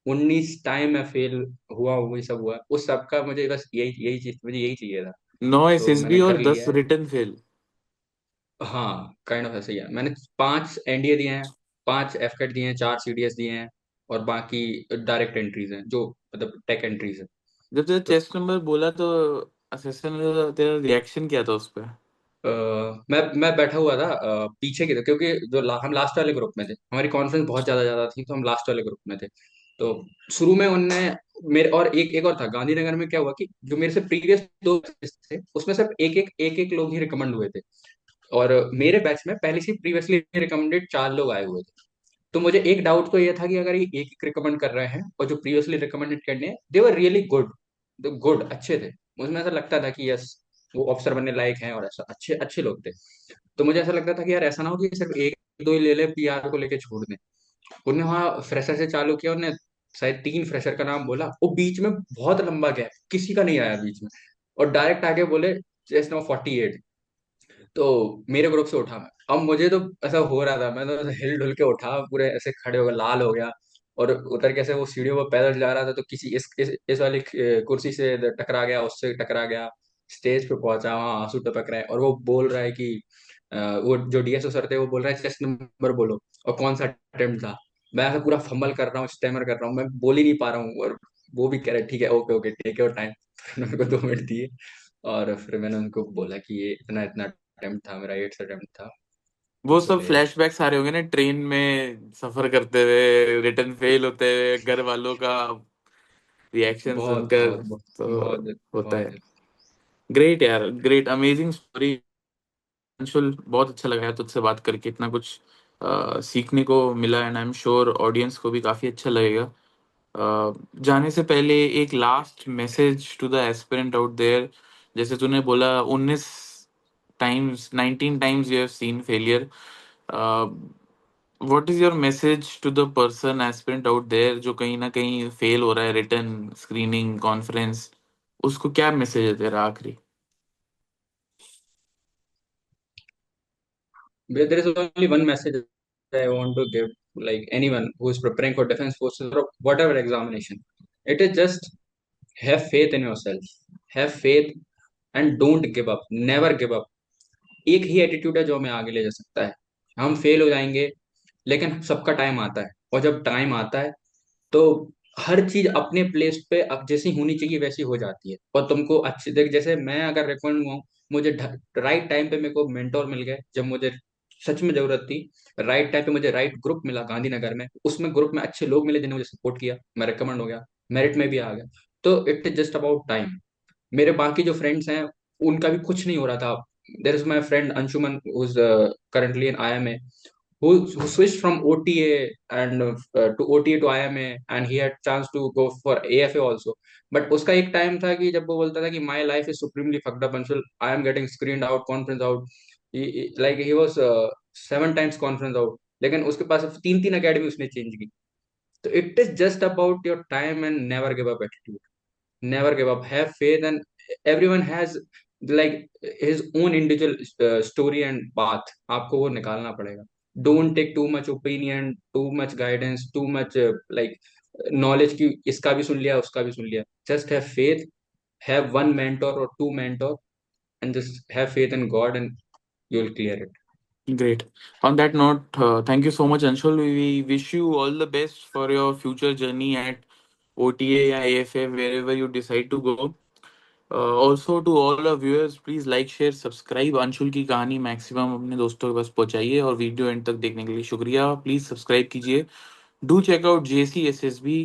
19 टाइम मैं फेल हुआ, वही सब हुआ, उस सब का मुझे बस यही यही चीज, मुझे यही चाहिए था। 9 एसएसबी मैंने और कर लिया 10 है। Return fail. हाँ काइंड ऑफ ऐसे ही है। मैंने 5 एनडीए दिए हैं, 5 एफकेट दिए हैं, 4 सीडीएस दिए हैं। और बाकी डायरेक्ट एंट्रीज हैं, जो मतलब टेक एंट्रीज है। जब तेरा तो चेस्ट नंबर बोला तो असिस्टेंट ने तेरा रिएक्शन क्या था उस पे? मैं बैठा हुआ था पीछे की तरफ, क्योंकि जो हम लास्ट वाले ग्रुप में थे, हमारी कॉन्फ्रेंस बहुत ज्यादा ज्यादा थी, तो हम लास्ट वाले ग्रुप में थे। तो शुरू में उनने मेरे, और एक और था गांधीनगर में, क्या हुआ कि जो मेरे से प्रीवियस 2 थे उसमें सिर्फ एक एक लोग ही रिकमेंड हुए थे। और मेरे बैच में पहले से प्रीवियसली रिकमेंडेड 4 लोग आए हुए थे। तो मुझे एक डाउट तो ये था कि अगर ये एक एक रिकमेंड कर रहे हैं और जो प्रीवियसली रिकमेंडेड करने हैं दे वर रियली गुड, गुड अच्छे थे, मुझे ऐसा लगता था कि यस वो ऑफिसर बनने लायक हैं और ऐसा अच्छे अच्छे लोग थे। तो मुझे ऐसा लगता था कि यार ऐसा ना हो कि सिर्फ एक दो ही ले ले, पीआर को लेके छोड़ दें। उन्हें वहां फ्रेशर से चालू किया, उन्हें शायद 3 फ्रेशर का नाम बोला, वो बीच में बहुत लंबा गैप, किसी का नहीं आया बीच में, और डायरेक्ट आगे बोले चेस्ट नंबर 48। तो मेरे ग्रुप से उठा मैं, अब मुझे तो ऐसा हो रहा था, मैं तो ऐसे हिल डुल के उठा, पूरे ऐसे खड़े हो गए, लाल हो गया, और उतर के ऐसे वो सीढ़ियों पर पैदल जा रहा था, तो किसी इस वाली कुर्सी से टकरा गया, उससे टकरा गया, स्टेज पे पहुंचा, वहां आंसू टपक रहे हैं, और वो बोल रहा है कि वो जो डीएसओ सर थे वो बोल रहा है चेस्ट नंबर बोलो, और कौन सा अटेम्प्ट था। मैं ऐसा पूरा फंबल कर रहा हूँ, स्टैमर कर रहा हूँ, मैं बोल ही नहीं पा रहा हूँ, और वो भी कह रहे ठीक है, okay okay, take your time. उन्होंने को 2 मिनट दिए, और फिर मैंने उनको बोला कि ये इतना इतना अटेम्प्ट था मेरा, 8 अटेम्प्ट था। वो तो सब फिर फ्लैशबैक्स आ रहे होंगे ना, ट्रेन में सफर करते हुए, रिटर्न फेल होते हुए, घर वालों का रिएक्शन बहुत सुनकर। बहुत बहुत तो बहुत होता बहुत है। ग्रेट यार, ग्रेट, अमेजिंग स्टोरी। अंशुल, बहुत अच्छा लगा है तुझसे बात करके, इतना कुछ सीखने को मिला, and I am sure audience को भी काफी अच्छा लगेगा। जाने से पहले एक last message to the aspirant out there. जैसे तूने बोला 19 times, 19 times you have seen failure. What is your message to the person aspirant out there जो कहीं ना कहीं फेल हो रहा है, रिटर्न, स्क्रीनिंग, कॉन्फ्रेंस? उसको क्या मैसेज है तेरा आखिरी? there is only one message I want to give, like anyone who is preparing for defense forces or whatever examination. It is just have faith in yourself, have faith, and don't give up, never give up. एक ही attitude है जो हमें आगे ले जा सकता है। हम फेल हो जाएंगे, लेकिन सबका टाइम आता है, और जब टाइम आता है तो हर चीज अपने प्लेस पे अब जैसी होनी चाहिए वैसी हो जाती है, और तुमको अच्छे देख, जैसे मैं अगर रिकमेंड हुआ हूँ, मुझे राइट टाइम पे मेरे को मेंटोर मिल गए जब मुझे सच में जरूरत थी, राइट टाइम पे मुझे राइट ग्रुप मिला गांधीनगर में, उसमें ग्रुप में अच्छे लोग मिले जिन्होंने मुझे सपोर्ट किया, मैं रिकमेंड हो गया, मेरिट में भी आ गया। तो it is just about time. मेरे बाकी जो फ्रेंड्स हैं उनका भी कुछ नहीं हो रहा था। There is my friend Anshuman who is currently in IMA, who switched from OTA and to OTA to IMA, and he had chance to go for AFA also. But उसका एक टाइम था कि जब वो बोलता था कि my life is supremely fucked up Anshul, I am getting screened out, conference out. Like he was 7 times conference out, लेकिन उसके पास 3 3 अकेडमी उसने चेंज की। तो it is just about your time and never give up attitude, never give up, have faith, and everyone has like his own individual story and path, आपको वो निकालना पड़ेगा। don't take too much opinion, too much guidance, too much like knowledge की इसका भी सुन लिया उसका भी सुन लिया, just have faith, have one mentor or two mentor, and just have faith in God, and you'll clear it. Great. On that note, thank you so much, Anshul. We wish you all the best for your future journey at OTA or AFA, wherever you decide to go. Also, to all our viewers, please like, share, subscribe. Anshul की कहानी maximum अपने दोस्तों के पास पहुंचाइए, और video and तक देखने के लिए शुक्रिया। प्लीज सब्सक्राइब कीजिए। Do check out JCSSB.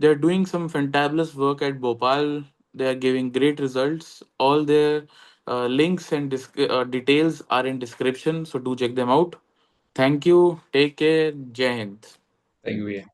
They're doing some fantabulous work at Bhopal. They are giving great results. All their links and details are in description, so do check them out. Thank you. Take care. Jai Hind. Thank you.